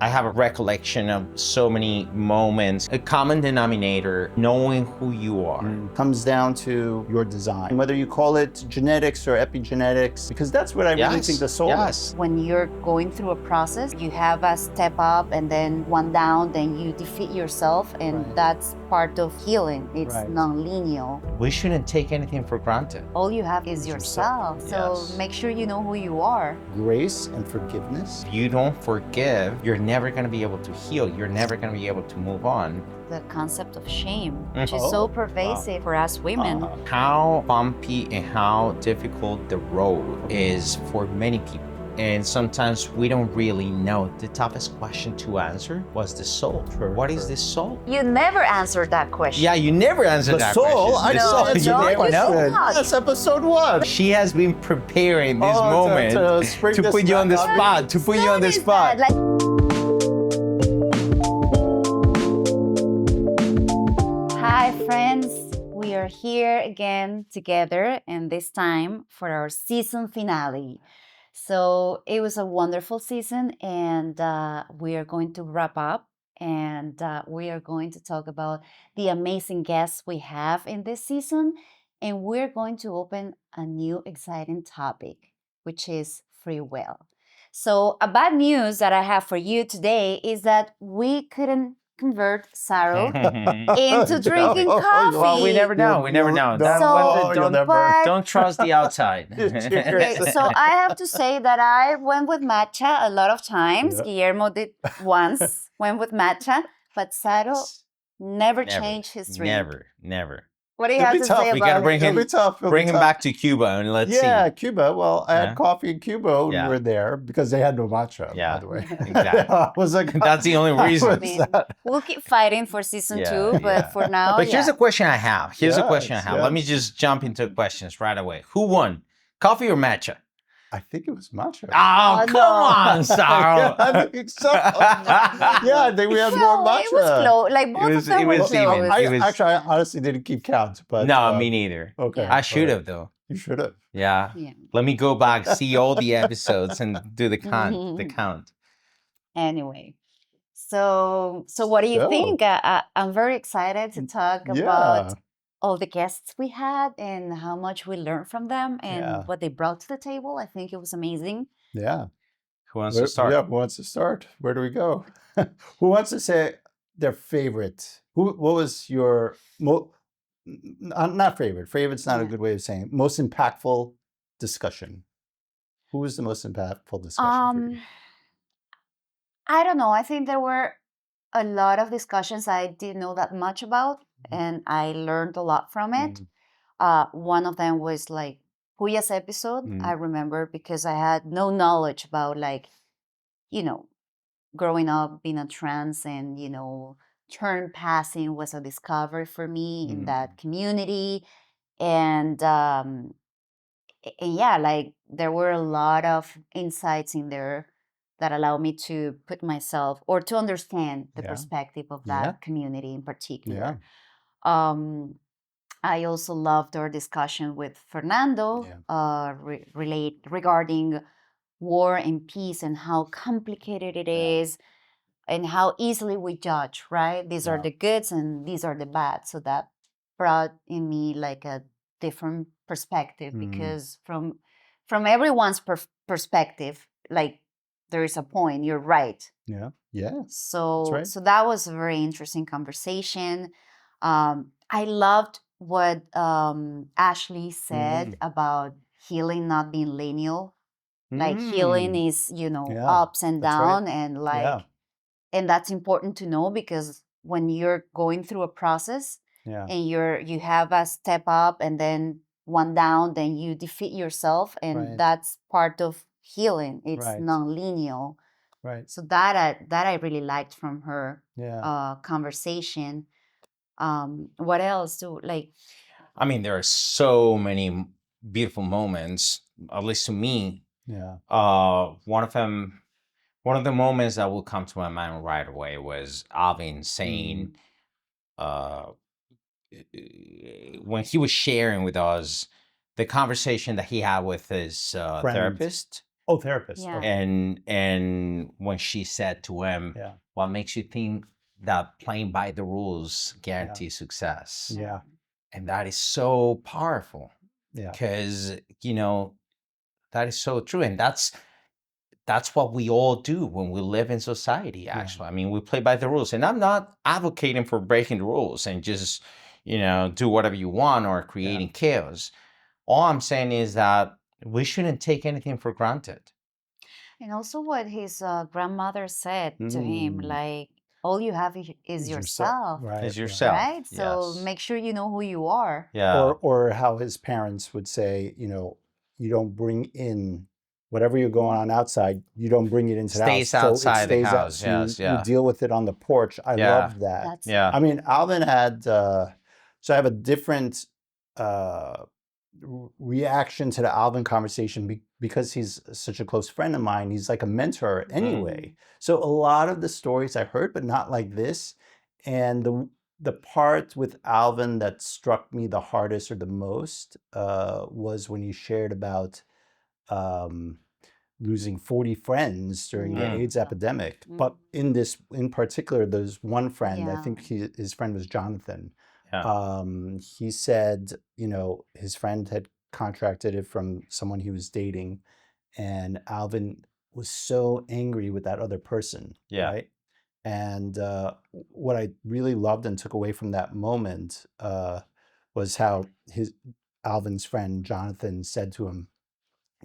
I have a recollection of so many moments. A common denominator, knowing who you are. Comes down to your design, whether you call it genetics or epigenetics, because that's what I really think the soul is. When you're going through a process, you have a step up and then one down, then you defeat yourself, and that's part of healing. It's non-linear. We shouldn't take anything for granted. All you have is yourself. So make sure you know who you are. Grace and forgiveness. If you don't forgive, you're never going to be able to heal. You're never going to be able to move on. The concept of shame, which is so pervasive for us women. How bumpy and how difficult the road is for many people. And sometimes we don't really know. The toughest question to answer was the soul. What is the soul? You never answered that question. Yeah, you never answered that soul? question. I know. You never know. That's episode 1. She has been preparing this moment to put you on the spot. To put you on the spot. Hi friends, we are here again together, and this time for our season finale. So it was a wonderful season, and we are going to wrap up, and we are going to talk about the amazing guests we have in this season, and we're going to open a new exciting topic, which is free will. So a bad news that I have for you today is that we couldn't convert Saro into drinking coffee. Well, we never know. We never know. Don't trust the outside. Okay, so I have to say that I went with Matcha a lot of times. Guillermo did once, went with Matcha, but Saro never changed his drink. Never. What do you have to say about it? We gotta bring him back to Cuba and let's see. Yeah, Cuba. Well, I had coffee in Cuba when we were there because they had no matcha, by the way. Exactly. That's the only reason. We'll keep fighting for season 2, but for now, But here's a question I have. Let me just jump into questions right away. Who won? Coffee or matcha? I think it was matcha. Oh, come on, Saro. I think so. Yeah, I think we had more matcha. It was close. Like both of them were close. Actually, I honestly didn't keep count. But no, me neither. Okay. I should have, though. You should have. Yeah. Let me go back, see all the episodes, and do the count. Anyway. So what do you think? I'm very excited to talk about all the guests we had and how much we learned from them and what they brought to the table. I think it was amazing. Yeah. Who wants to start? Yeah, who wants to start? Where do we go? Who wants to say their favorite? What was your not favorite? Favorite's not a good way of saying it. Most impactful discussion. Who was the most impactful discussion for you? I don't know. I think there were a lot of discussions I didn't know that much about, and I learned a lot from it. One of them was like Puya's episode. I remember because I had no knowledge about growing up being a trans, and turn passing was a discovery for me in that community, and there were a lot of insights in there that allowed me to put myself or to understand the perspective of that community in particular. I also loved our discussion with Fernando regarding war and peace and how complicated it is and how easily we judge, right? These are the goods and these are the bad. So that brought in me like a different perspective because from everyone's perspective, like, there is a point. You're right. Yeah. So that was a very interesting conversation. I loved what Ashley said about healing not being linear. Like healing is, ups and downs, and and that's important to know because when you're going through a process and you have a step up and then one down, then you defeat yourself, and that's part of healing. It's non-linear. So that I really liked from her conversation. What else I mean, there are so many beautiful moments, at least to me. One of the moments that will come to my mind right away was Alvin saying when he was sharing with us the conversation that he had with his therapist. Oh, therapist. Yeah. Okay. And when she said to him, Yeah. what makes you think that playing by the rules guarantees success? Yeah. And that is so powerful. Yeah. Because, you know, that is so true. And that's what we all do when we live in society, actually. I mean, we play by the rules. And I'm not advocating for breaking the rules and just, you know, do whatever you want or creating chaos. All I'm saying is that we shouldn't take anything for granted. And also what his grandmother said to him, like, all you have is yourself. Right. Is yourself. Right? So Yes. make sure you know who you are. Yeah. Or how his parents would say, you know, you don't bring in whatever you're going on outside, you don't bring it into the house. Stays outside the so it stays out. house. So Yes. you Yeah. deal with it on the porch. I Yeah. love that. That's Yeah. I mean, Alvin had, so I have a different reaction to the Alvin conversation because he's such a close friend of mine. He's like a mentor anyway. So a lot of the stories I heard, but not like this. And the part with Alvin that struck me the hardest or the most was when he shared about losing 40 friends during the AIDS epidemic. But in particular, there's one friend, I think his friend was Jonathan. He said, you know, his friend had contracted it from someone he was dating, and Alvin was so angry with that other person, right? And what I really loved and took away from that moment was how Alvin's friend Jonathan said to him,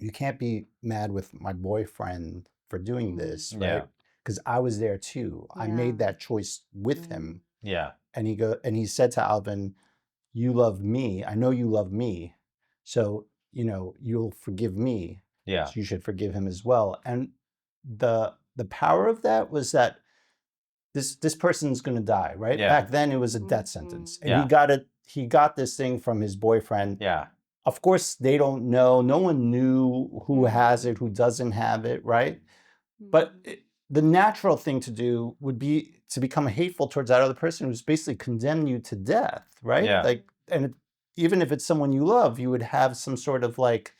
"You can't be mad with my boyfriend for doing this, right? Because I was there too. I made that choice with him." Yeah. And he said to Alvin, "You love me. I know you love me. So, you know, you'll forgive me. Yeah. So you should forgive him as well." And the power of that was that this person's going to die, right? Yeah. Back then it was a death sentence. And Yeah. he got this thing from his boyfriend. Yeah. Of course, they don't know. No one knew who has it, who doesn't have it, right? But the natural thing to do would be to become hateful towards that other person who's basically condemned you to death, right? Yeah. Like, even if it's someone you love, you would have some sort of like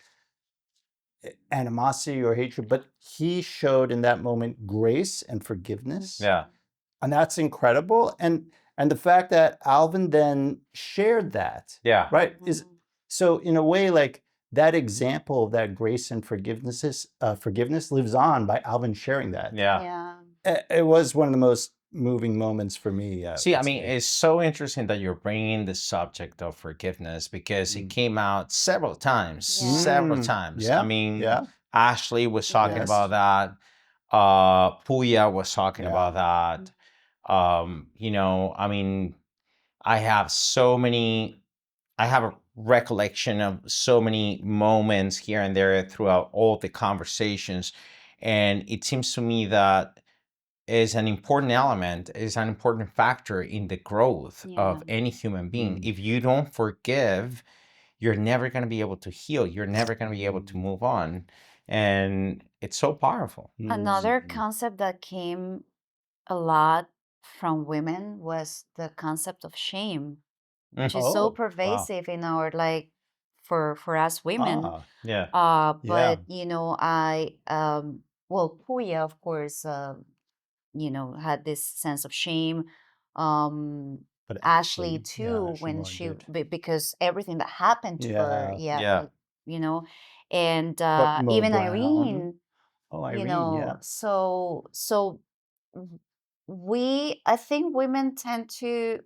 animosity or hatred. But he showed in that moment grace and forgiveness. Yeah. And that's incredible. And the fact that Alvin then shared that, Yeah. right, is so in a way like that example of that grace and forgiveness lives on by Alvin sharing that. Yeah. It was one of the most moving moments for me. See, I mean, it's so interesting that you're bringing the subject of forgiveness because it came out several times. Several times. Yeah. I mean, Yeah. Ashley was talking Yes. about that. Puya was talking about that. You know, I mean, I have a recollection of so many moments here and there throughout all the conversations. And it seems to me that is an important element, is an important factor in the growth of any human being. If you don't forgive, you're never going to be able to heal. You're never going to be able to move on. And it's so powerful. Another concept that came a lot from women was the concept of shame, which is so pervasive in our, like, for us women. Yeah. But you know, well, Puya, of course, you know, had this sense of shame. But Ashley too, when she because everything that happened to her, you know, and even Brown. Irene, Oh, Irene, you know, so I think women tend to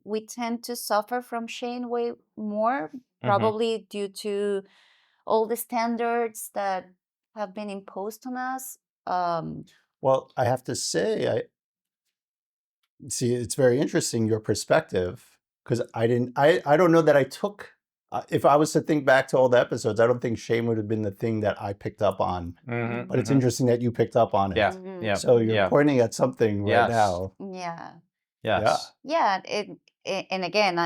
we tend to suffer from shame way more, probably due to all the standards that have been imposed on us. Well, I have to say, see, it's very interesting, your perspective, because I don't know that I took, if I was to think back to all the episodes, I don't think shame would have been the thing that I picked up on. But it's interesting that you picked up on it. Yeah. So you're pointing at something right now. Yeah. Yes. Yeah. And again,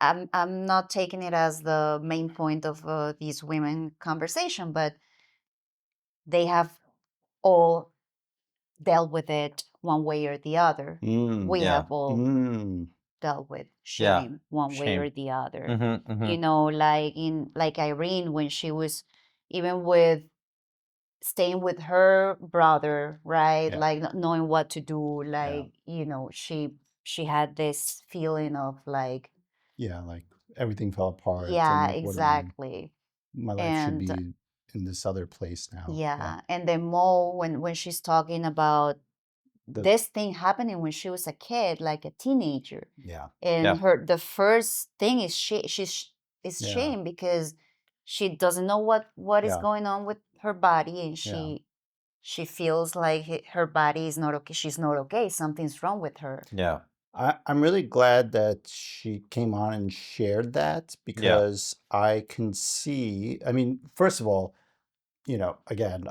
I'm not taking it as the main point of these women conversation, but they have all dealt with it one way or the other. We have all dealt with shame one way or the other. You know, like Irene, when she was even with staying with her brother, right? Yeah. Like not knowing what to do, like she had this feeling of like like everything fell apart. yeah, And exactly. my life should And be in this other place now. yeah, and then Mo, when she's talking about this thing happening when she was a kid, like a teenager, and the first thing is shame because she doesn't know what is going on with her body, and she feels like her body is not okay. She's not okay. Something's wrong with her. Yeah. I'm really glad that she came on and shared that, because I can see, I mean, first of all, again,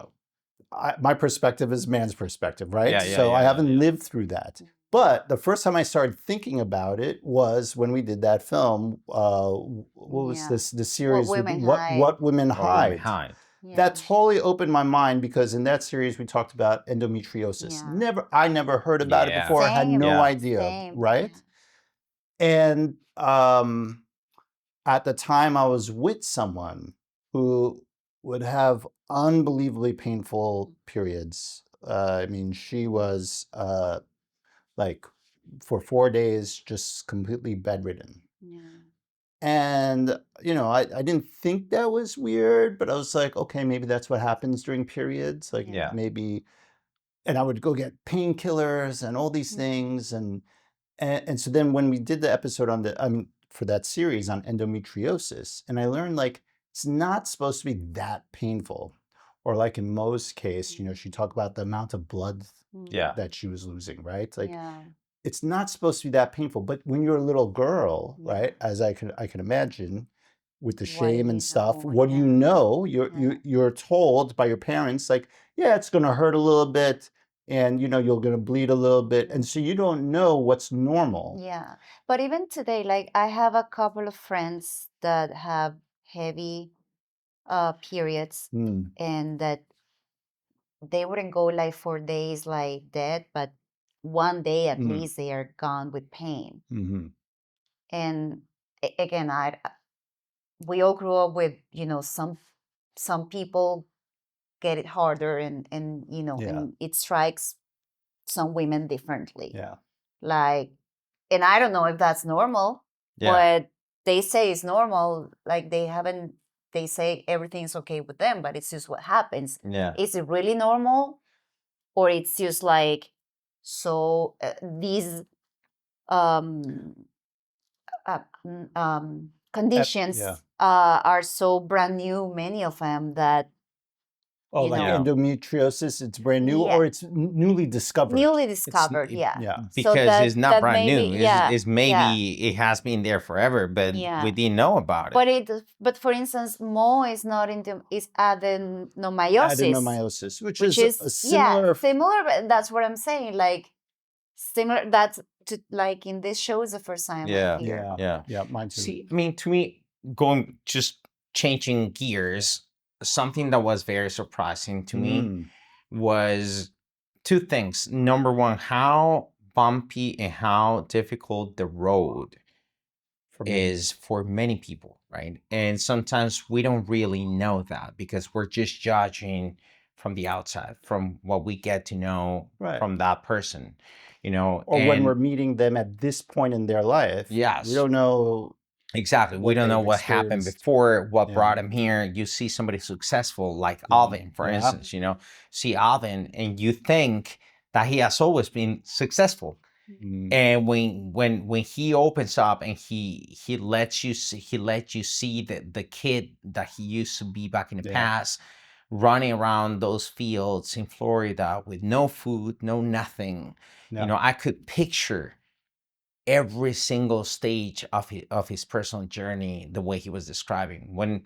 my perspective is man's perspective, right? So I haven't lived through that. But the first time I started thinking about it was when we did that film. What was this? The series What Women Hide. That totally opened my mind, because in that series we talked about endometriosis. I never heard about it before. I had no idea, right? And at the time I was with someone who would have unbelievably painful periods. I mean, she was like for 4 days just completely bedridden. And, I didn't think that was weird, but I was like, okay, maybe that's what happens during periods. Like maybe, and I would go get painkillers and all these things. And so then when we did the episode for that series on endometriosis, and I learned like it's not supposed to be that painful. Or like in Mo's case, she talked about the amount of blood that she was losing, right? Like it's not supposed to be that painful. But when you're a little girl, right, as I can imagine, with the shame and stuff, what do you know? You're told by your parents, like, yeah, it's gonna hurt a little bit, and you're gonna bleed a little bit, and so you don't know what's normal. Yeah, but even today, like I have a couple of friends that have heavy periods, and that they wouldn't go like 4 days like dead, but one day at least they are gone with pain. And again, we all grew up with some people get it harder, and and it strikes some women differently. Like, and I don't know if that's normal, but they say it's normal. Like they say everything's okay with them, but it's just what happens. Is it really normal, or it's just like so these conditions are so brand new, many of them, that like endometriosis, it's brand new, or it's newly discovered. Because it's not brand new. It's maybe it has been there forever, but we didn't know about it. But for instance, Mo is not into is adenomyosis, which is a similar. But that's what I'm saying. Like similar. That's to like in this show is the first time. Yeah, mine too. See, I mean, to me, just changing gears, something that was very surprising to me was two things. Number one, how bumpy and how difficult the road is for many people, right? And sometimes we don't really know that because we're just judging from the outside, from what we get to know from that person, or when we're meeting them at this point in their life. We don't know. Exactly. We don't know what happened before, what brought him here. You see somebody successful like Alvin, for instance, see Alvin and you think that he has always been successful. And when he opens up and he lets you see the kid that he used to be back in the past, running around those fields in Florida with no food, no nothing. I could picture every single stage of his personal journey, the way he was describing when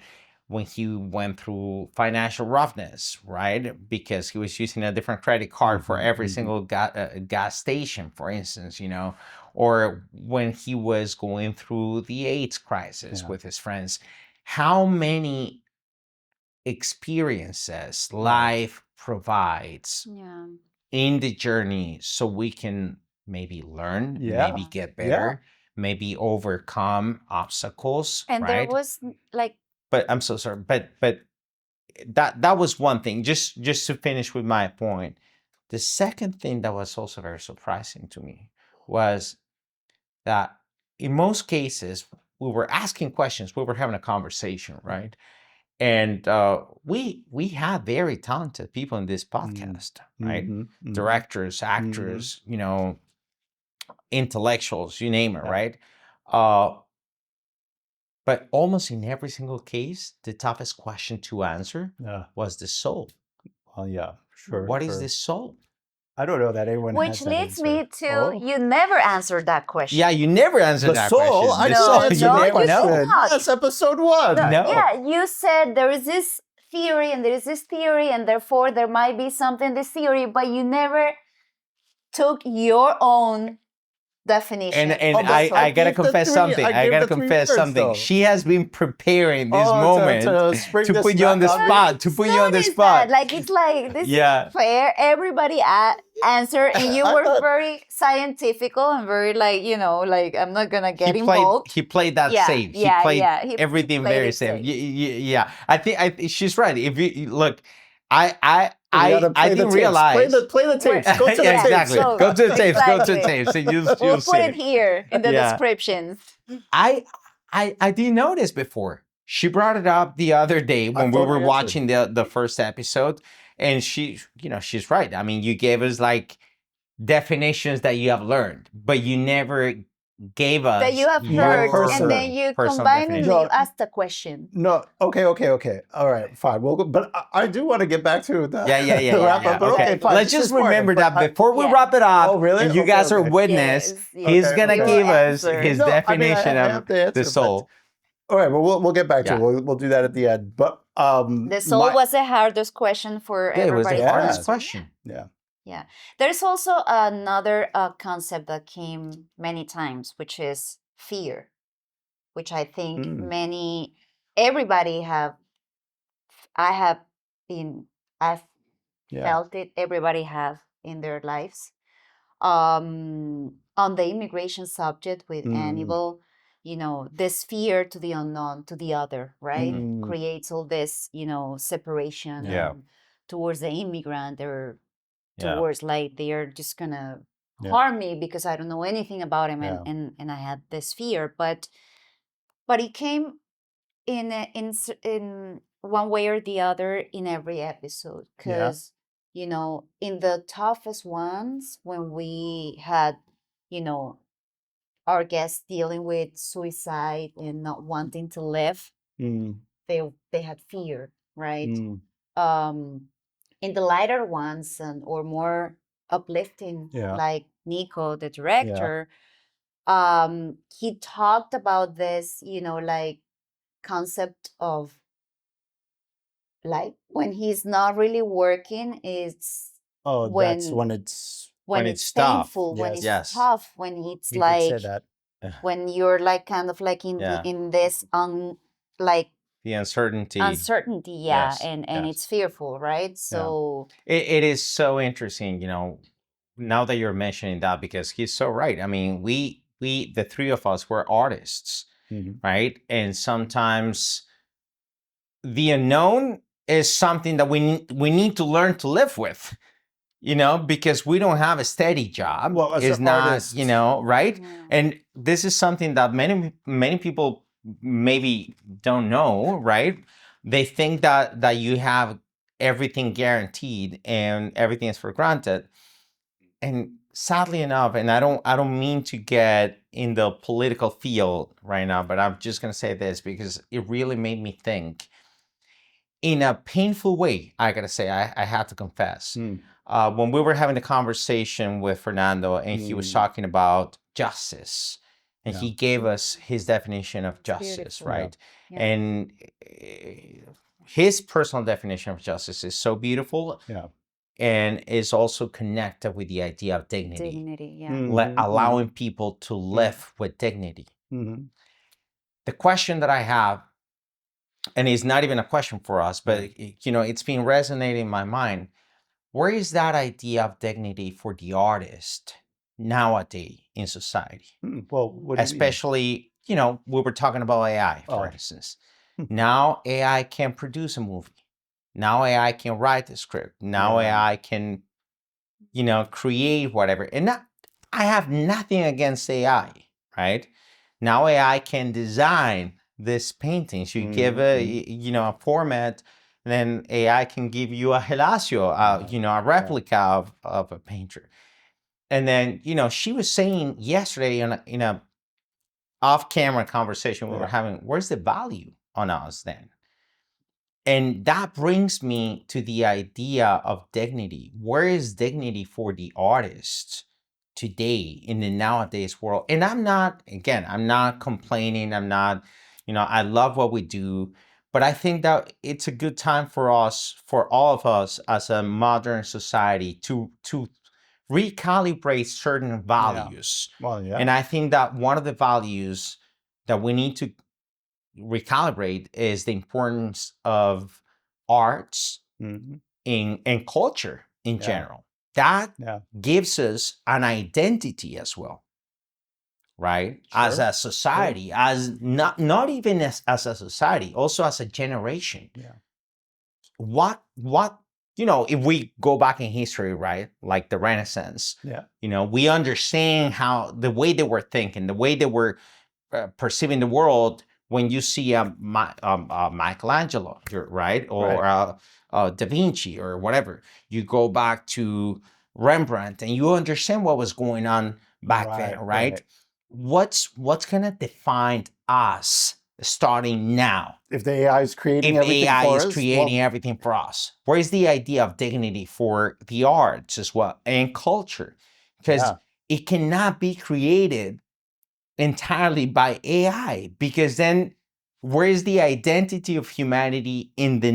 he went through financial roughness, right? Because he was using a different credit card for every single gas station, for instance, or when he was going through the AIDS crisis with his friends. How many experiences life provides in the journey so we can maybe learn, maybe get better, maybe overcome obstacles. And right? there was like, but I'm so sorry, but that was one thing. Just to finish with my point. The second thing that was also very surprising to me was that in most cases we were asking questions, we were having a conversation, right? And we have very talented people in this podcast, right? Directors, actors, you know, intellectuals, you name it, right? But almost in every single case, the toughest question to answer was the soul. Well, yeah, sure. What is the soul? I don't know that anyone Which has that leads answer. me to you never answered that question. Yeah, you never answered The that soul? question. I The didn't soul, answer you that never know. question. That's episode 1. No, No. Yeah, you said there is this theory and there is this theory, and therefore there might be something in this theory, but you never took your own definition. And but I gotta gave the confess three- something. I I gave gotta the three confess words, something. though. She has been preparing this moment to spring to this put you on the back on me. spot. To put you on the Notice spot. that, like it's like this Yeah. is fair. Everybody answer, and you were very scientifical and very like like I'm not gonna get involved. He played that Yeah, safe. yeah, he played yeah, he everything played very it safe. safe. Yeah. I think she's right. If you look, I didn't tapes. realize. Play the tapes. Go to the Yeah, tapes. exactly. So- Go to the tapes. Go to the Exactly. tapes. And you'll We'll see put it it. here in the Yeah. descriptions. I didn't know this before. She brought it up the other day when we thought were I answered. watching the first episode, and she's right. I mean, you gave us like definitions that you have learned, but you never gave us That you have your heard, personal- and then you personal combine and definition. you ask the question. No, okay. All right, fine. We'll go, but I do want to get back to the, Yeah. the wrap up. But okay, fine. Let's this just is part of remember it, that but before we Yeah. wrap it up, Oh, really? and you Okay, guys are okay. witness, Yes, he's okay, gonna okay. give Your us answer. his No, I mean, I definition have of the answer, the but- soul. all right, well, we'll get back to Yeah. it. We'll do that at the end. But The soul was the hardest question for Yeah, it was everybody. the to hardest answer. question. Yeah. There's also another concept that came many times, which is fear, which I think everybody have. I've felt it. Everybody have in their lives. On the immigration subject with Annibal, this fear to the unknown, to the other, right? Creates all this, separation towards the immigrant or towards like they're just gonna harm me because I don't know anything about him and I had this fear. But it came in one way or the other in every episode because in the toughest ones when we had our guests dealing with suicide and not wanting to live, they had fear, right? In the lighter ones or more uplifting, like Nico, the director, he talked about this, like concept of like when he's not really working, it's that's when it's tough. painful, when it's Yes. tough, when it's you like could say that. when you're like kind of like in this like The uncertainty. Yes, and it's fearful, right? So it is so interesting, now that you're mentioning that, because he's so right. I mean, we the three of us were artists, right? And sometimes the unknown is something that we need to learn to live with, because we don't have a steady job. Well, as it's an not, artist. right? Yeah. And this is something that many people maybe don't know, right? They think that you have everything guaranteed and everything is for granted. And sadly enough, and I don't mean to get in the political field right now, but I'm just gonna say this because it really made me think in a painful way. I gotta say, I had to confess. When we were having a conversation with Fernando and he was talking about justice, and he gave us his definition of justice, beautiful. right? Yeah. And his personal definition of justice is so beautiful. And is also connected with the idea of dignity. Dignity, yeah. Allowing people to live with dignity. The question that I have, and it's not even a question for us, but it's been resonating in my mind. Where is that idea of dignity for the artist nowadays in society? Well, what do you mean? Especially, we were talking about AI, for instance. Now AI can produce a movie. Now AI can write the script. Now AI can, create whatever. And I have nothing against AI, right? Now AI can design this paintings. You give a format, and then AI can give you a Helacio, a replica of a painter. And then, she was saying yesterday in a off-camera conversation we were having, where's the value on us then? And that brings me to the idea of dignity. Where is dignity for the artists today in the nowadays world? And I'm not complaining. I'm not, I love what we do, but I think that it's a good time for us, for all of us as a modern society to recalibrate certain values. And I think that one of the values that we need to recalibrate is the importance of arts and culture in general. That gives us an identity as well, right? As a society, as not even as a society, also as a generation. What if we go back in history, right? Like the Renaissance, we understand how the way they were thinking, the way they were perceiving the world. When you see Michelangelo, right, or Da Vinci or whatever, you go back to Rembrandt and you understand what was going on back then, right? What's gonna define us starting now? If the AI is creating everything for us, where is the idea of dignity for the arts as well and culture? Because it cannot be created entirely by AI, because then where is the identity of humanity in the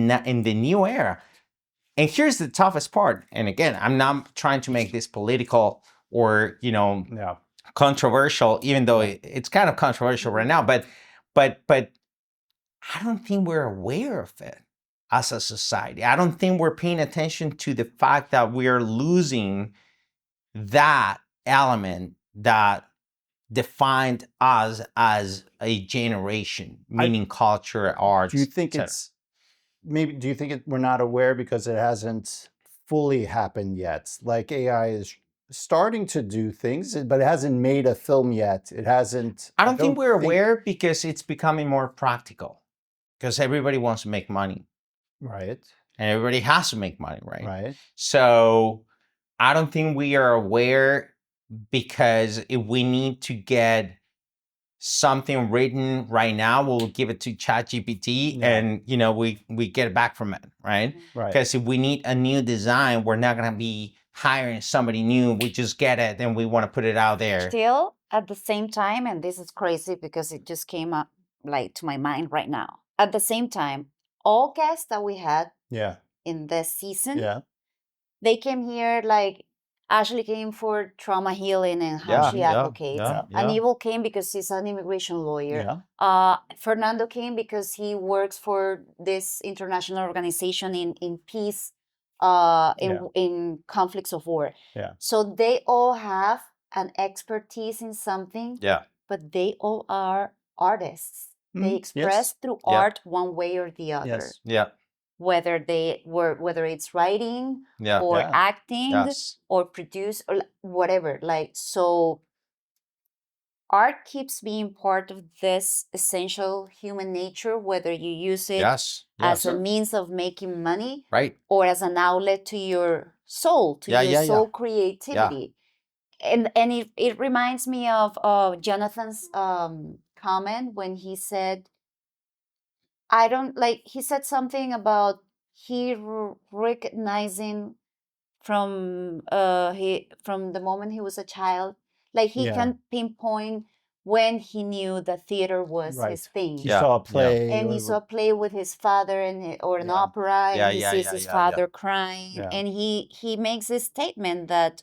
new era? And here's the toughest part. And again, I'm not trying to make this political or controversial, even though it's kind of controversial right now. But I don't think we're aware of it as a society. I don't think we're paying attention to the fact that we are losing that element that defined us as a generation, meaning culture, arts. Do you think we're not aware because it hasn't fully happened yet? Like AI is starting to do things, but it hasn't made a film yet. It hasn't. I don't think we're aware because it's becoming more practical. Because everybody wants to make money. Right. And everybody has to make money, right? Right. So I don't think we are aware, because if we need to get something written right now, we'll give it to ChatGPT and we get it back from it, right? Because if we need a new design, we're not gonna be hiring somebody new. We just get it and we want to put it out there. Still, at the same time, and this is crazy because it just came up like to my mind right now. At the same time, all guests that we had in this season, they came here, like Ashley came for trauma healing and how she advocates. Aníbal came because he's an immigration lawyer. Fernando came because he works for this international organization in peace, in conflicts of war. So they all have an expertise in something, but they all are artists. They express through art one way or the other. Whether it's writing or acting or produce or whatever. So art keeps being part of this essential human nature, whether you use it as a means of making money or as an outlet to your soul, to your soul creativity. And it reminds me of Jonathan's comment when he said, he said something about he recognizing from the moment he was a child, like he can pinpoint when he knew that theater was his thing. He saw a play. And he saw a play with his father or an opera, and he sees his father crying. And he makes this statement that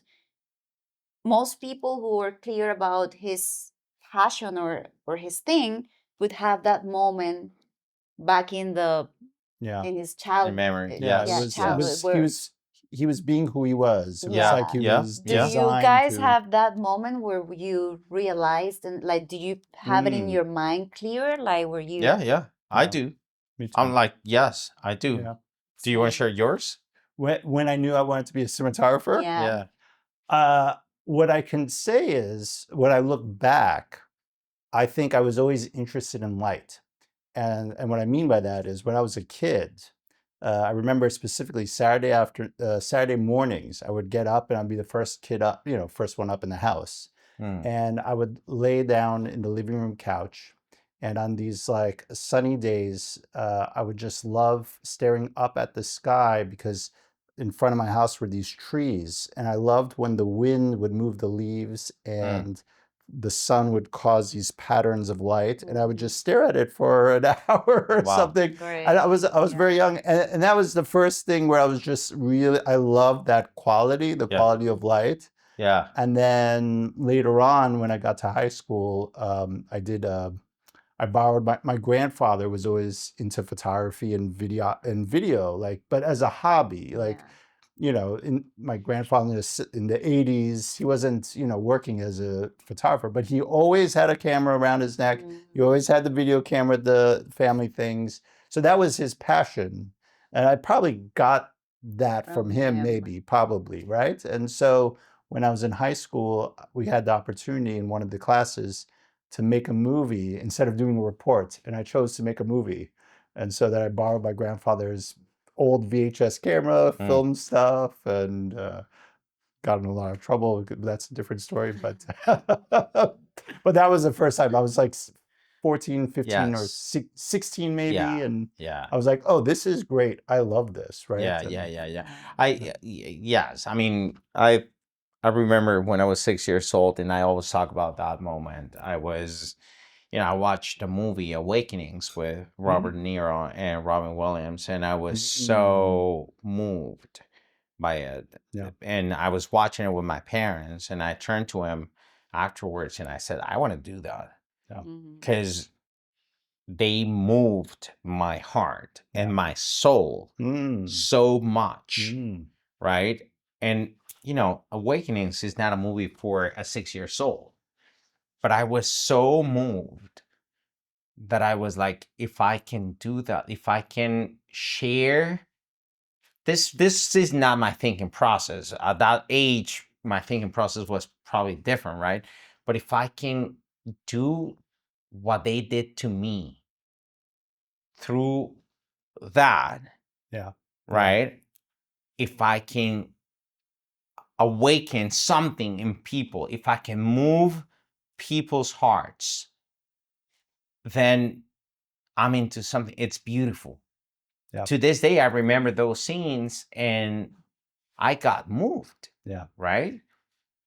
most people who are clear about his passion or his thing would have that moment back in his childhood. Memory. He was being who he was. It was like he was Do you guys have that moment where you realized, and like, do you have it in your mind clear? Like, were you? I do. Me too. I'm like, yes, I do. Do you want to share yours? When I knew I wanted to be a cinematographer? Yeah. What I can say is, when I look back, I think I was always interested in light. And what I mean by that is, when I was a kid, I remember specifically Saturday mornings, I would get up and I'd be the first kid up, first one up in the house. And I would lay down in the living room couch. And on these like sunny days, I would just love staring up at the sky, because in front of my house were these trees. And I loved when the wind would move the leaves and the sun would cause these patterns of light, and I would just stare at it for an hour or something. Great. And I was very young, and that was the first thing where I was just really, I loved that quality, the quality of light. Yeah. And then later on, when I got to high school, I borrowed my grandfather was always into photography and video, like, but as a hobby, like. In my grandfather in the 80s, he wasn't, working as a photographer, but he always had a camera around his neck. He always had the video camera, the family things. So that was his passion. And I probably got that from him, probably, right? And so when I was in high school, we had the opportunity in one of the classes to make a movie instead of doing a report. And I chose to make a movie. And so that I borrowed my grandfather's old VHS camera, filmed stuff, and got in a lot of trouble. That's a different story, but but that was the first time. I was like 14, 15, or 16 maybe, and I was like, oh, this is great. I love this, right? Yeah. Yes. I mean, I remember when I was 6 years old, and I always talk about that moment. I was, I watched the movie Awakenings with Robert De Niro and Robin Williams, and I was so moved by it. Yeah. And I was watching it with my parents, and I turned to him afterwards and I said, I want to do that. Because they moved my heart and my soul so much, right? And, Awakenings is not a movie for a 6-year-old. But I was so moved that I was like, if I can do that, if I can share this is not my thinking process. At that age, my thinking process was probably different, right? But if I can do what they did to me through that, right? If I can awaken something in people, if I can move people's hearts, then I'm into something. It's beautiful. To this day, I remember those scenes and I got moved. Right?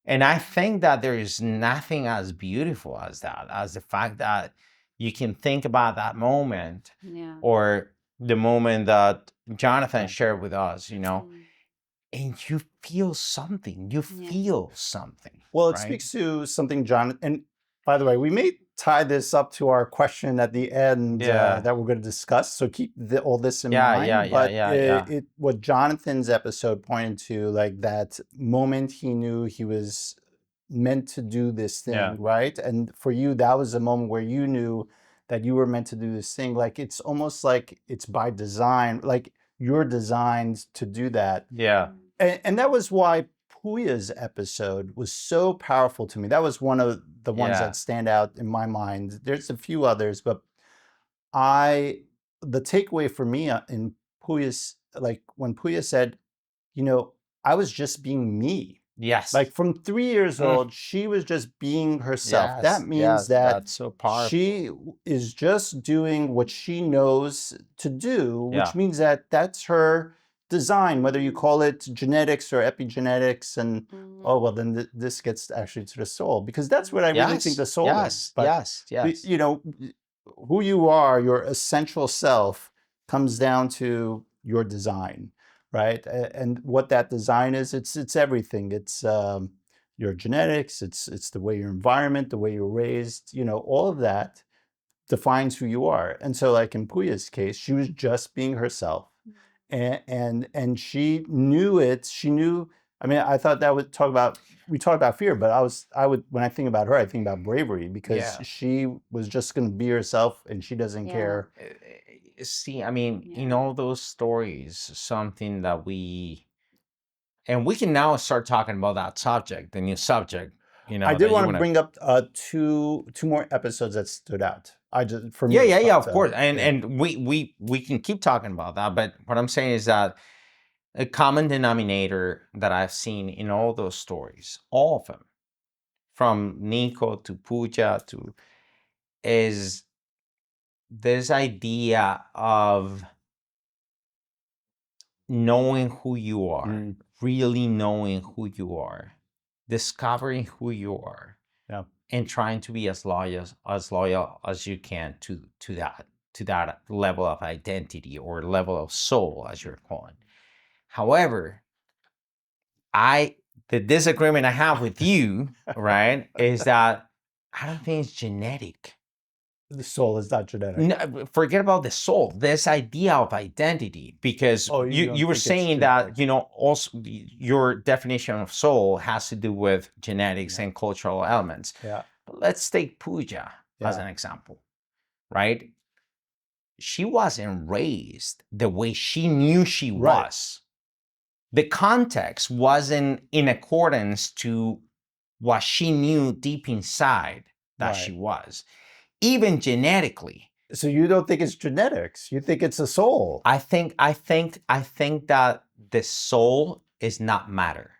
And I think that there is nothing as beautiful as that, as the fact that you can think about that moment or the moment that Jonathan shared with us, and you feel something. You feel something. Well, it speaks to something, John. And by the way, we may tie this up to our question at the end that we're going to discuss. So keep all this in mind. But what Jonathan's episode pointed to, like that moment he knew he was meant to do this thing, right? And for you, that was a moment where you knew that you were meant to do this thing. Like it's almost like it's by design, like you're designed to do that. And that was why Puya's episode was so powerful to me. That was one of the ones that stand out in my mind. There's a few others, but the takeaway for me in Puya's, like when Puya said, I was just being me. Like from 3 years old, she was just being herself. That means that that's so powerful. She is just doing what she knows to do, which means that that's her design, whether you call it genetics or epigenetics. And then this gets actually to the soul, because that's what I really think the soul is. But, who you are, your essential self, comes down to your design. Right, and what that design is, it's everything. It's your genetics. It's the way your environment, the way you're raised. All of that defines who you are. And so, like in Puya's case, she was just being herself, and she knew it. She knew. I mean, I thought that we talked about fear, but I would when I think about her, I think about bravery, because she was just going to be herself, and she doesn't care. see, I mean, in all those stories, something that and we can now start talking about that subject, the new subject. I did want to bring up two more episodes that stood out. For me. Yeah, of course, and we can keep talking about that. But what I'm saying is that a common denominator that I've seen in all those stories, all of them, from Nico to Pooja is this idea of knowing who you are, really knowing who you are, discovering who you are, and trying to be as loyal as you can to that level of identity or level of soul, as you're calling. However, the disagreement I have with you, right, is that I don't think it's genetic. The soul is not genetic. No, forget about the soul. This idea of identity, because you were saying that, also your definition of soul has to do with genetics and cultural elements. Yeah. But let's take Pooja as an example, right? She wasn't raised the way she knew she was. The context wasn't in accordance to what she knew deep inside that she was. Even genetically. So you don't think it's genetics? You think it's a soul? I think that the soul is not matter.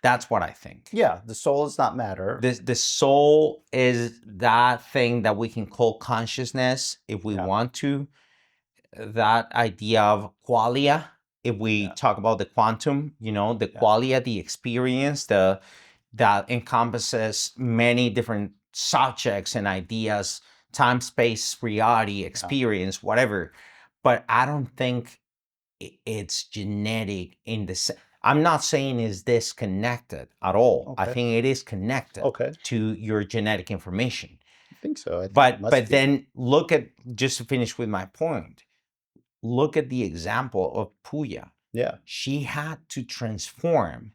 That's what I think. Yeah, the soul is not matter. The soul is that thing that we can call consciousness if we want to. That idea of qualia, if we talk about the quantum, the qualia, the experience, that encompasses many different subjects and ideas, time, space, reality, experience, whatever. But I don't think it's genetic in the I'm not saying is disconnected at all. I think it is connected to your genetic information. I think so. But then look at, just to finish with my point, look at the example of Pooja. Yeah. She had to transform,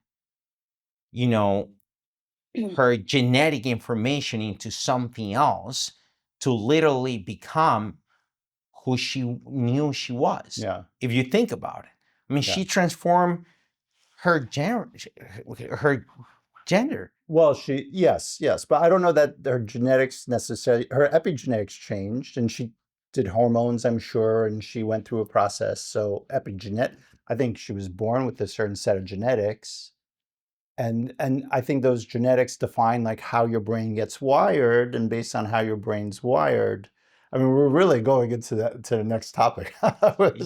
her genetic information into something else to literally become who she knew she was. Yeah. If you think about it, I mean, she transformed her gender. Well, yes, but I don't know that her genetics necessarily, her epigenetics changed, and she did hormones, I'm sure, and she went through a process. So I think she was born with a certain set of genetics. And I think those genetics define like how your brain gets wired, and based on how your brain's wired, I mean, we're really going into to the next topic.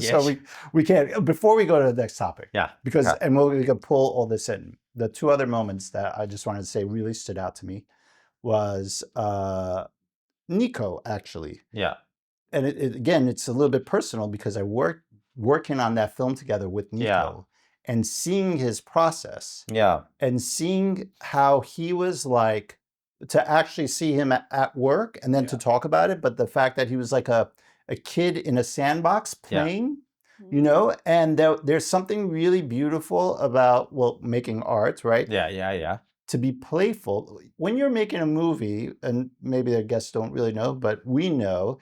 So we can't, before we go to the next topic. Yeah. Because, and we can pull all this in. The two other moments that I just wanted to say really stood out to me was Nico, actually. Yeah. And again, it's a little bit personal because I working on that film together with Nico. Yeah. And seeing his process, and seeing how he was like, to actually see him at work and then to talk about it, but the fact that he was like a kid in a sandbox playing, and there's something really beautiful about, making art, right? Yeah. To be playful. When you're making a movie, and maybe the guests don't really know, but we know,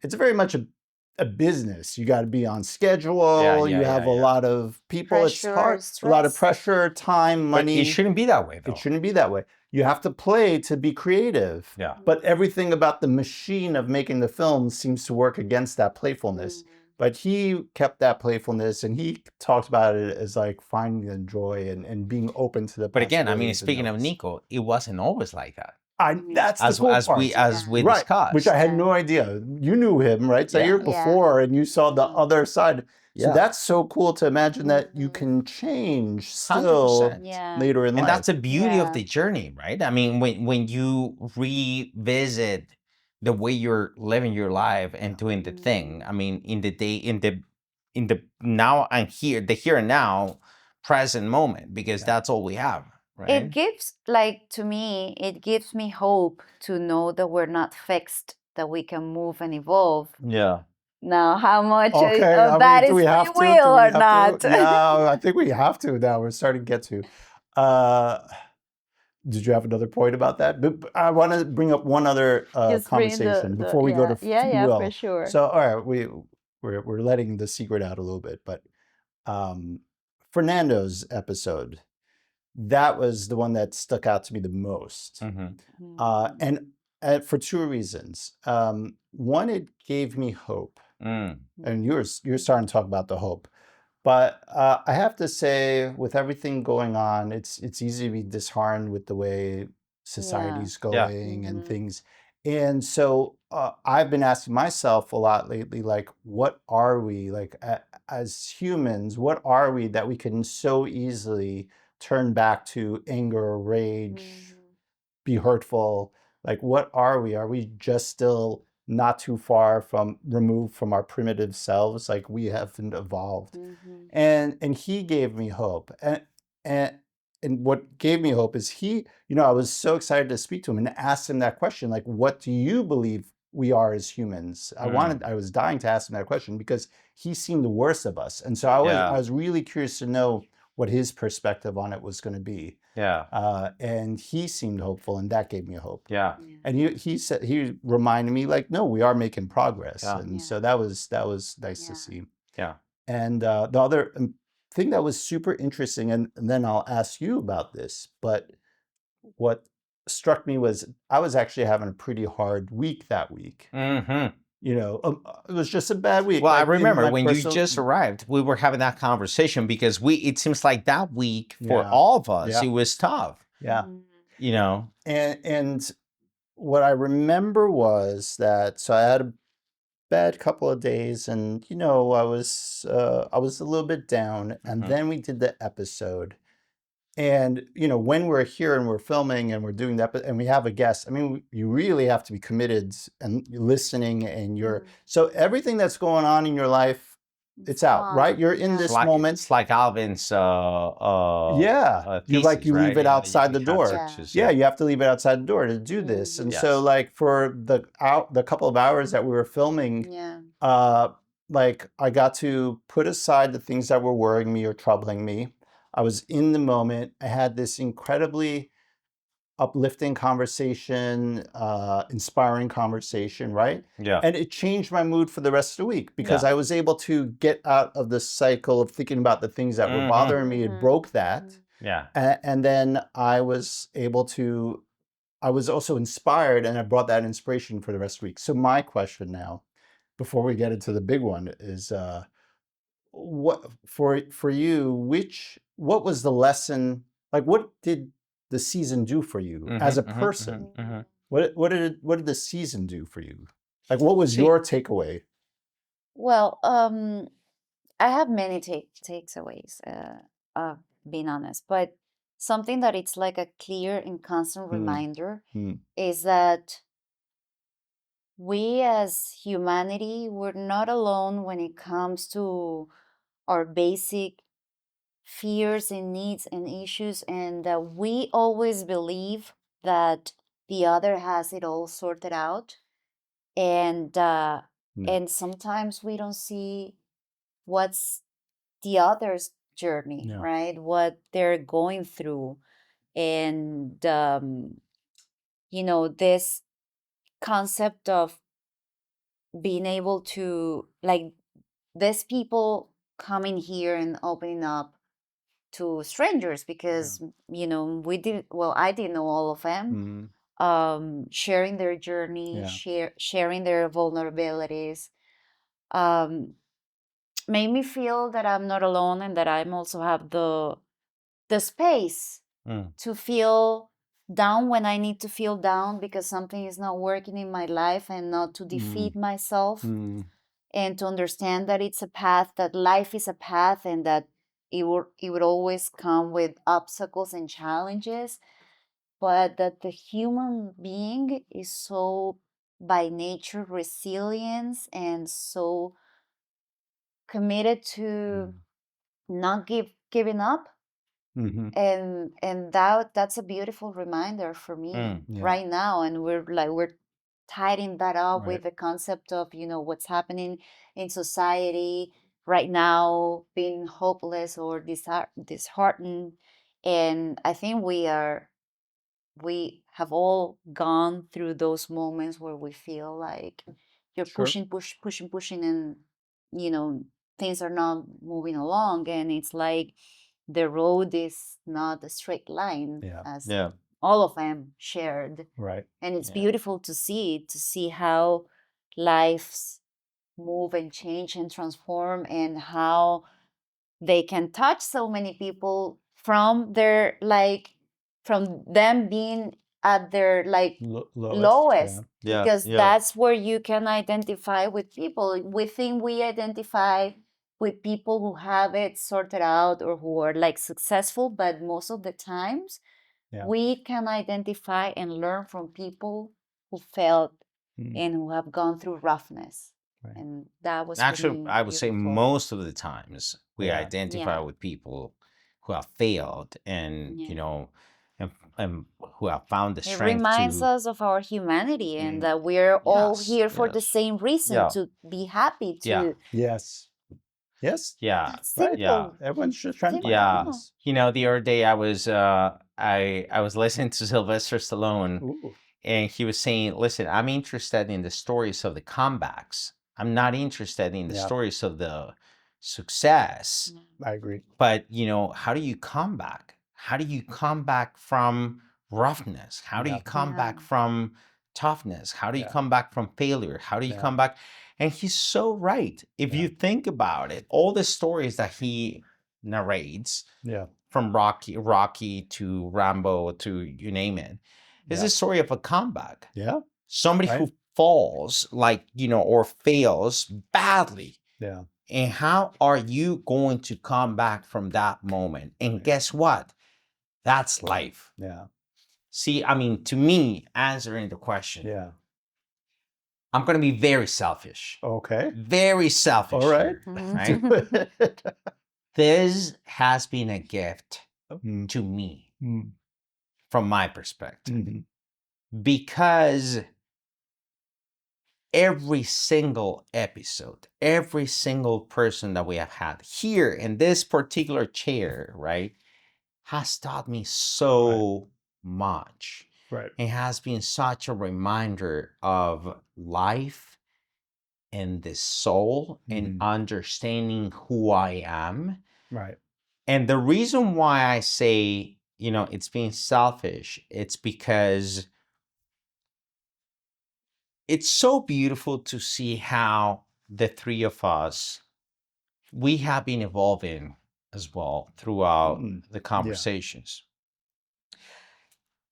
it's very much a business. You got to be on schedule. You have a lot of people. Pressure, it's hard. stress. A lot of pressure, time, money. But it shouldn't be that way, though. It shouldn't be that way. You have to play to be creative. Yeah. But everything about the machine of making the film seems to work against that playfulness. But he kept that playfulness, and he talked about it as like finding the joy and being open to the. But again, I mean, speaking of Nico, it wasn't always like that. That's the cool part. As we discussed, which I had no idea. You knew him, right, Zair, before, and you saw the other side. So that's so cool to imagine that you can change still 100%. Later in life. And that's the beauty of the journey, right? I mean, when you revisit the way you're living your life and doing the thing, I mean, in the now and here, the here and now, present moment, because that's all we have. Right? It gives, like, to me, it gives me hope to know that we're not fixed, that we can move and evolve. Yeah. Now, how much of I that mean, is free will or not? No, I think we have to now. We're starting to get to. Did you have another point about that? But I want to bring up one other conversation before we go to free will. For sure. So, all right, we're letting the secret out a little bit, but Fernando's episode, that was the one that stuck out to me the most. And for two reasons. One, it gave me hope. And you're starting to talk about the hope. But I have to say, with everything going on, it's easy to be disheartened with the way society's going and things. And so I've been asking myself a lot lately, like, what are we, like, as humans, what are we that we can so easily turn back to anger, rage, be hurtful? Like, what are we? Are we just still not too far from removed from our primitive selves? Like, we haven't evolved. And he gave me hope. And what gave me hope is he, I was so excited to speak to him and ask him that question, like, what do you believe we are as humans? I was dying to ask him that question because he seemed the worst of us. And so I was really curious to know what his perspective on it was going to be. And he seemed hopeful, and that gave me hope. And he said, he reminded me, like, no, we are making progress. And so that was nice to see. And the other thing that was super interesting, and then I'll ask you about this, but what struck me was I was actually having a pretty hard week that week. It was just a bad week. Well, like, I remember when you just arrived, we were having that conversation because it seems like that week for all of us, it was tough. And what I remember was that, so I had a bad couple of days, and I was a little bit down, and then we did the episode. And when we're here and we're filming and we're doing that, and we have a guest, I mean, you really have to be committed and listening, and so everything that's going on in your life, it's out, right? You're in this moment. It's like Alvin's thesis, you leave it outside the door. You have to leave it outside the door to do this. And so, like, for the couple of hours that we were filming, like, I got to put aside the things that were worrying me or troubling me. I was in the moment. I had this incredibly uplifting conversation, inspiring conversation, right? And it changed my mood for the rest of the week because I was able to get out of the cycle of thinking about the things that were bothering me. It broke that. And then I was also inspired, and I brought that inspiration for the rest of the week. So my question now, before we get into the big one, is what for you, what was the lesson, like, what did the season do for you as a person? What did the season do for you? Like, what was your takeaway? Well, I have many takeaways, being honest, but something that it's like a clear and constant reminder is that we as humanity, we're not alone when it comes to our basic fears and needs and issues, and we always believe that the other has it all sorted out, and sometimes we don't see what's the other's journey, right? What they're going through, and this concept of being able to, like, these people coming here and opening up to strangers because I didn't know all of them, sharing their journey, sharing their vulnerabilities, made me feel that I'm not alone, and that I'm also have the space to feel down when I need to feel down because something is not working in my life, and not to defeat myself, and to understand that it's a path, that life is a path, and that it would always come with obstacles and challenges, but that the human being is so by nature resilience and so committed to not giving up. And that's a beautiful reminder for me right now, and we're tying that up with the concept of what's happening in society right now, being hopeless or disheartened. And I think we have all gone through those moments where we feel like you're pushing, and things are not moving along, and it's like the road is not a straight line, as all of them shared. Right. And it's beautiful to see how lives move and change and transform, and how they can touch so many people from their from them being at their lowest. Because that's where you can identify with people. We think we identify with people who have it sorted out or who are successful, but most of the times we can identify and learn from people who failed and who have gone through roughness. Right. And that was actually, I would say beautiful. most of the times we identify with people who have failed and and who have found the strength. It reminds us of our humanity and that we're all here for the same reason, to be happy. Yes. Yeah. Simple. Yeah. Everyone's just trying to find happiness. The other day I was I was listening to Sylvester Stallone. Ooh. And he was saying, listen, I'm interested in the stories of the comebacks. I'm not interested in the stories of the success. I agree. But, how do you come back? How do you come back from roughness? How do you come back from toughness? How do you come back from failure? How do you come back? And he's so right. If you think about it, all the stories that he narrates, from Rocky to Rambo to you name it, is a story of a comeback. Yeah. Somebody who falls or fails badly. Yeah. And how are you going to come back from that moment? And guess what? That's life. Yeah. See, I mean, to me, answering the question, I'm going to be very selfish. Okay. Very selfish. All right. Right? This has been a gift to me from my perspective. Because every single episode, every single person that we have had here in this particular chair, right, has taught me so much. Right. It has been such a reminder of life and the soul and understanding who I am. Right. And the reason why I say, it's being selfish, it's because it's so beautiful to see how the three of us, we have been evolving as well throughout the conversations.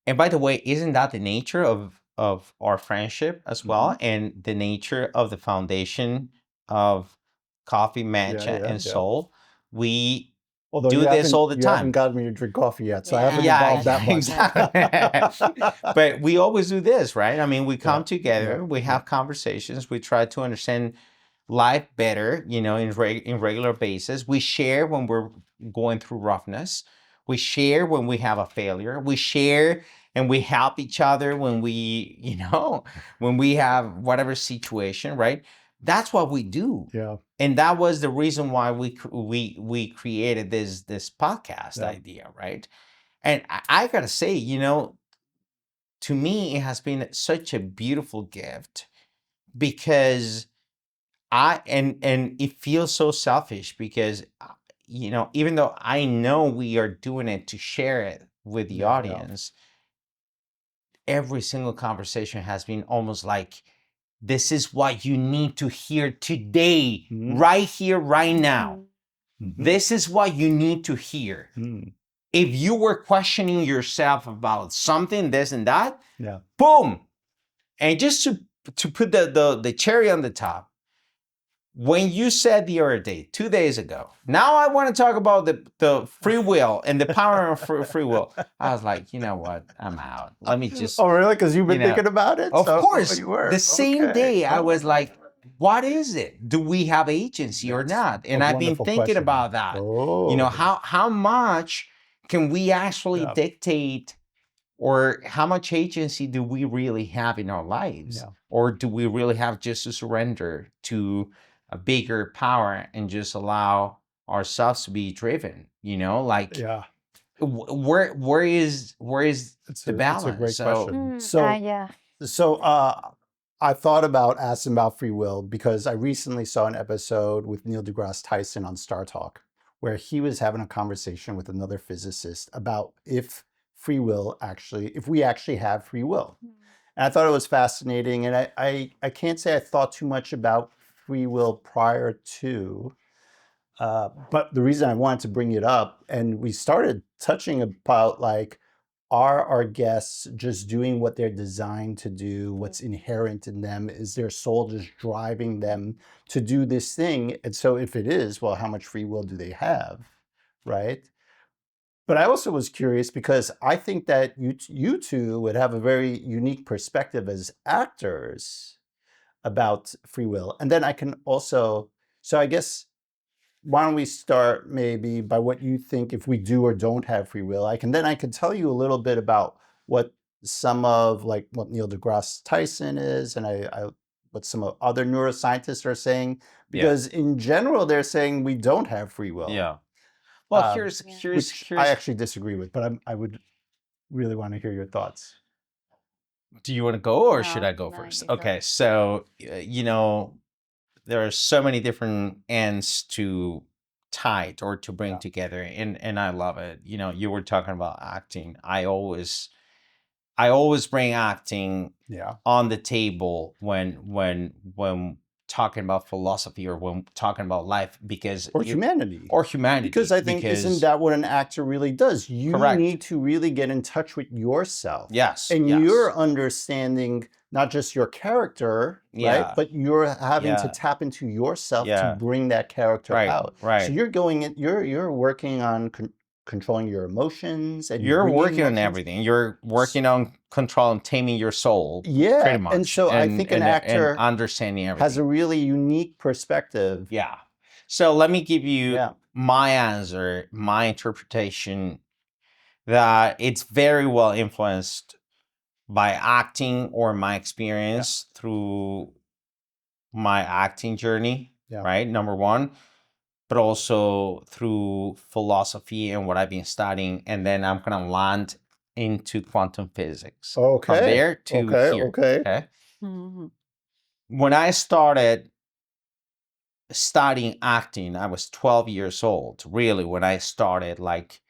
And by the way, isn't that the nature of our friendship as well? And the nature of the foundation of Coffee, Matcha, and Soul? We do this all the time. You haven't gotten me to drink coffee yet, so I haven't evolved that much. Exactly. But we always do this, right? I mean, we come together, we have conversations, we try to understand life better, in regular basis. We share when we're going through roughness. We share when we have a failure. We share and we help each other when we, when we have whatever situation, right? That's what we do. Yeah. And that was the reason why we created this podcast idea, right? And I gotta say, to me, it has been such a beautiful gift because and it feels so selfish because, even though I know we are doing it to share it with the audience, every single conversation has been almost like, this is what you need to hear today, right here, right now. This is what you need to hear. If you were questioning yourself about something, this and that, boom. And just to put the cherry on the top, when you said the other day, 2 days ago, now I want to talk about the free will and the power of free will. I was like, you know what? I'm out. Let me just. Oh, really? Because you've been thinking about it? Of course. You were. The same day, I was like, what is it? Do we have agency or not? And I've been thinking about that. Oh. How much can we actually dictate, or how much agency do we really have in our lives? Or do we really have just to surrender to a bigger power and just allow ourselves to be driven? Where is the balance? It's a great question. So I thought about asking about free will because I recently saw an episode with Neil deGrasse Tyson on Star Talk where he was having a conversation with another physicist about if we actually have free will. And I thought it was fascinating. And I can't say I thought too much about free will prior to, but the reason I wanted to bring it up, and we started touching about like, are our guests just doing what they're designed to do? What's inherent in them? Is their soul just driving them to do this thing? And so if it is, well, how much free will do they have, right? But I also was curious because I think that you two would have a very unique perspective as actors about free will. And then I can also, so I guess, why don't we start maybe by what you think if we do or don't have free will? I can tell you a little bit about what some of like what Neil deGrasse Tyson is and what some of other neuroscientists are saying, because in general they're saying we don't have free will. Yeah. Well, which I actually disagree with, but I would really want to hear your thoughts. Do you want to go or should I go first? Okay, so there are so many different ends to tie or to bring together, and I love it. You were talking about acting. I always bring acting on the table when talking about philosophy or when talking about life, because humanity because I think isn't that what an actor really does? You need to really get in touch with yourself, and you're understanding not just your character, right, but you're having to tap into yourself to bring that character out. So you're working on controlling your emotions, and you're working on everything. You're working on controlling, taming your soul. Pretty much. And so I think an actor understanding everything has a really unique perspective. Yeah. So let me give you my answer, my interpretation, that it's very well influenced by acting or my experience through my acting journey, right? Number one. But also through philosophy and what I've been studying. And then I'm going to land into quantum physics. From there to here. Okay. Mm-hmm. When I started studying acting, I was 12 years old, really, when I started like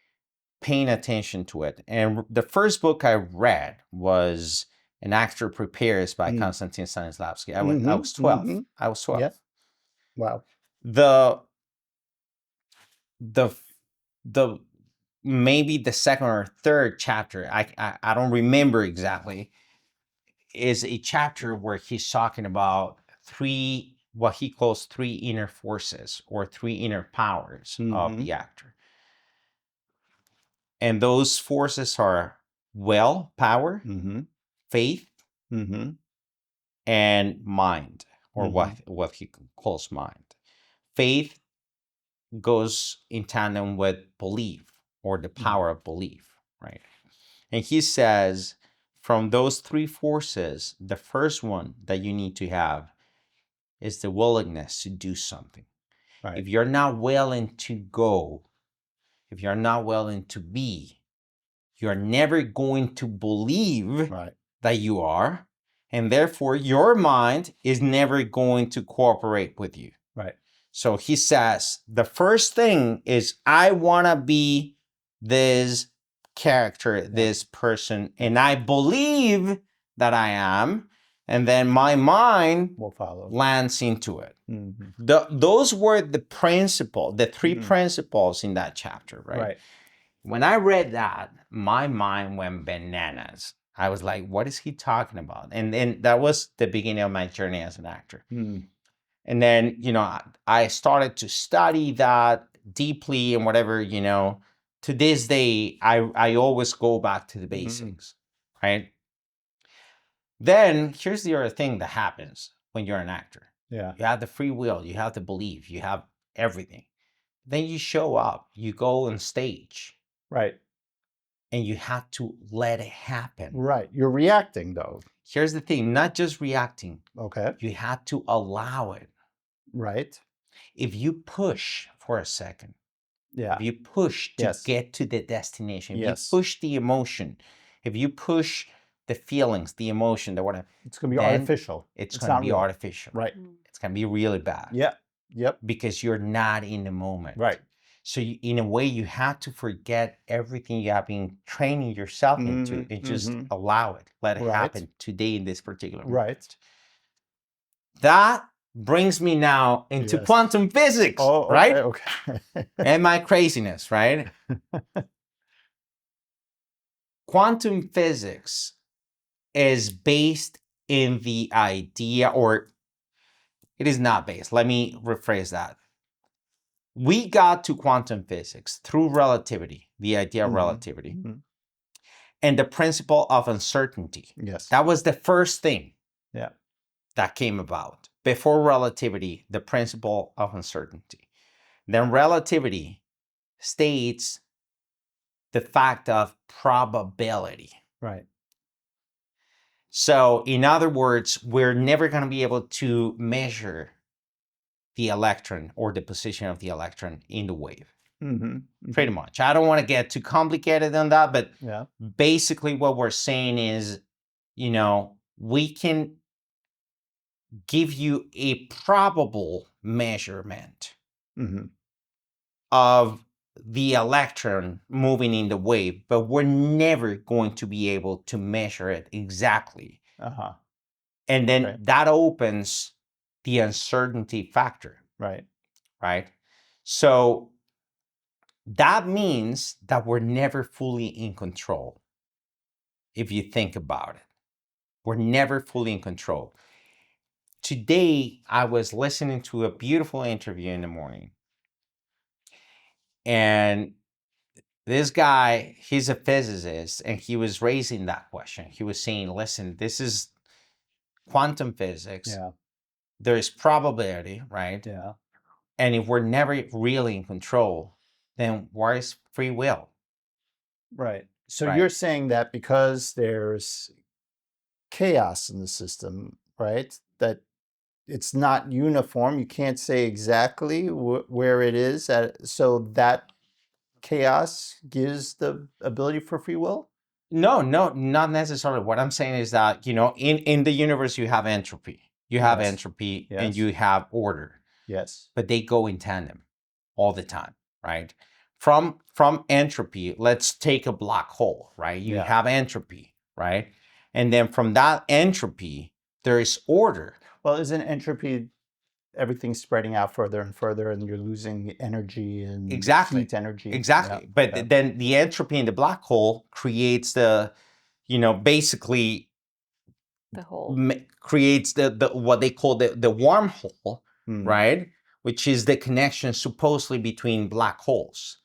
paying attention to it. And the first book I read was An Actor Prepares by Konstantin Stanislavski. I was 12. I was 12. Yeah. Wow. The maybe the second or third chapter, I don't remember exactly, is a chapter where he's talking about what he calls three inner forces or three inner powers of the actor. And those forces are power, faith, and mind, or what he calls mind. Faith goes in tandem with belief, or the power of belief, right? And he says, from those three forces, the first one that you need to have is the willingness to do something. Right. If you're not willing to go, if you're not willing to be, you're never going to believe that you are, and therefore your mind is never going to cooperate with you. Right. So he says, the first thing is, I want to be this character, this person, and I believe that I am, and then my mind will follow, lands into it. Those were the three principles in that chapter, right? When I read that, my mind went bananas. I was like, what is he talking about? And then that was the beginning of my journey as an actor. And then, I started to study that deeply and whatever, to this day, I always go back to the basics, right? Then here's the other thing that happens when you're an actor. Yeah. You have the free will, you have the belief, you have everything. Then you show up, you go on stage. Right. And you have to let it happen. Right. You're reacting though. Here's the thing, not just reacting. Okay. You have to allow it. Right. If you push for a second, if you push to get to the destination, if you push the emotion, if you push the feelings, the emotion, the whatever, it's going to be artificial. It's going to be real. artificial. Right. It's going to be really bad. Yeah. Yep. Because you're not in the moment. Right. So in a way, you have to forget everything you have been training yourself into and just allow it, let it happen today in this particular moment. Right. That brings me now into quantum physics, right? Okay. And my craziness, right? Quantum physics is based in the idea, or it is not based. Let me rephrase that. We got to quantum physics through relativity, the idea of relativity, and the principle of uncertainty. Yes. That was the first thing that came about. Before relativity, the principle of uncertainty. Then relativity states the fact of probability. Right. So in other words, we're never going to be able to measure the electron or the position of the electron in the wave. Pretty much. I don't want to get too complicated on that, but basically what we're saying is, you know, we can give you a probable measurement of the electron moving in the wave, but we're never going to be able to measure it exactly. And then that opens the uncertainty factor. Right. So that means that we're never fully in control. If you think about it, we're never fully in control. Today, I was listening to a beautiful interview in the morning. And this guy, he's a physicist, and he was raising that question. He was saying, listen, this is quantum physics. There's probability, right? And if we're never really in control, then where is free will? Right. So you're saying that because there's chaos in the system, right? That it's not uniform. You can't say exactly where it is. So that chaos gives the ability for free will? No, not necessarily. What I'm saying is that, you know, in the universe, you have entropy. You have entropy and you have order. Yes. But they go in tandem all the time, right? From entropy, let's take a black hole, right? You have entropy, right? And then from that entropy, there is order. Well, isn't entropy everything spreading out further and further, and you're losing energy and heat energy? Exactly. But then the entropy in the black hole creates the, you know, basically the hole. Creates the what they call the wormhole, right? Which is the connection supposedly between black holes.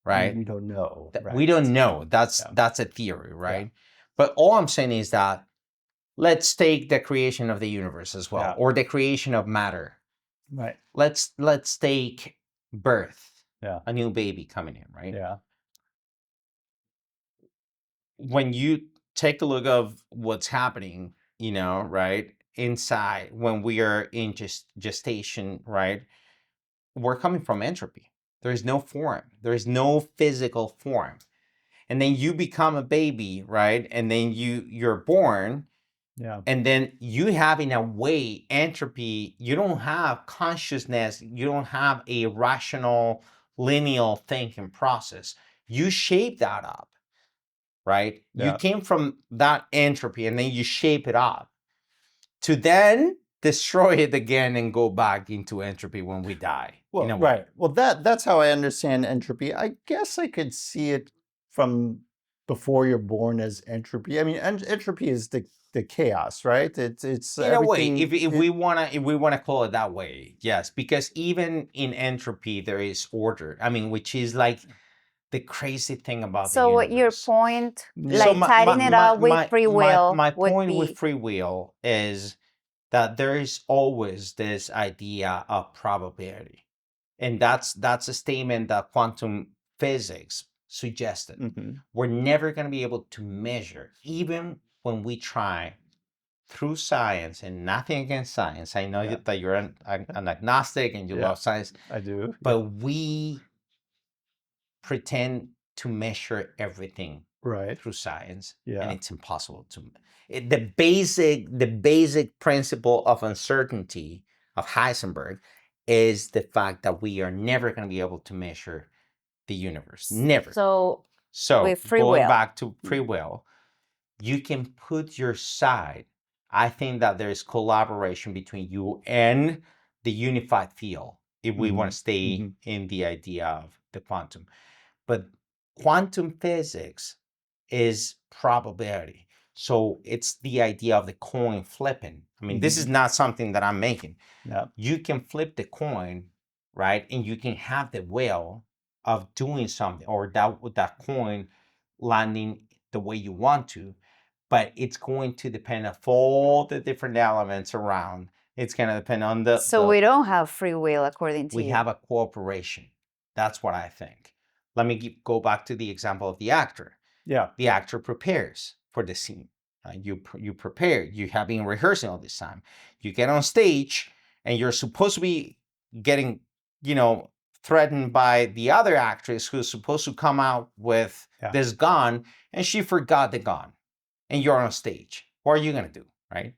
Right? We don't know. We don't know. That's a theory, right? But all I'm saying is that let's take the creation of the universe as well, or the creation of matter. Right. Let's take birth. A new baby coming in, right? Yeah. When you take a look of what's happening, you know, right, inside when we are in gestation, right, we're coming from entropy. There is no form. There is no physical form. And then you become a baby, right? And then you're born. And then you have, in a way, entropy. You don't have consciousness. You don't have a rational, linear thinking process. You shape that up, right? You came from that entropy, and then you shape it up to then destroy it again and go back into entropy when we die. Well, right. Well, that's how I understand entropy. I guess I could see it from before you're born as entropy. I mean, entropy is the chaos, right? It's in a way, if we wanna call it that way, yes. Because even in entropy, there is order. I mean, which is like the crazy thing about the universe. So your point, like tying it up with free will, my point with free will is that there is always this idea of probability. And that's a statement that quantum physics suggested. We're never going to be able to measure, even when we try through science, and nothing against science. I know that you're an agnostic and you love science. I do. But we pretend to measure everything through science, Yeah. and it's impossible to. The basic principle of uncertainty of Heisenberg is the fact that we are never going to be able to measure the universe. Never. So with free going will. back to free will, you can put your side. I think that there is collaboration between you and the unified field if we want to stay in the idea of the quantum. But quantum physics is probability. So it's the idea of the coin flipping. I mean, this is not something that I'm making. Yeah. You can flip the coin, right? And you can have the will of doing something, or that coin landing the way you want to, but it's going to depend on all the different elements around. It's going to depend on the. So we don't have free will according to you. We have a cooperation. That's what I think. Let me go back to the example of the actor. Yeah. The actor prepares for the scene. You prepare. You have been rehearsing all this time. You get on stage, and you're supposed to be getting, threatened by the other actress who's supposed to come out with this gun, and she forgot the gun, and you're on stage. What are you gonna do, right?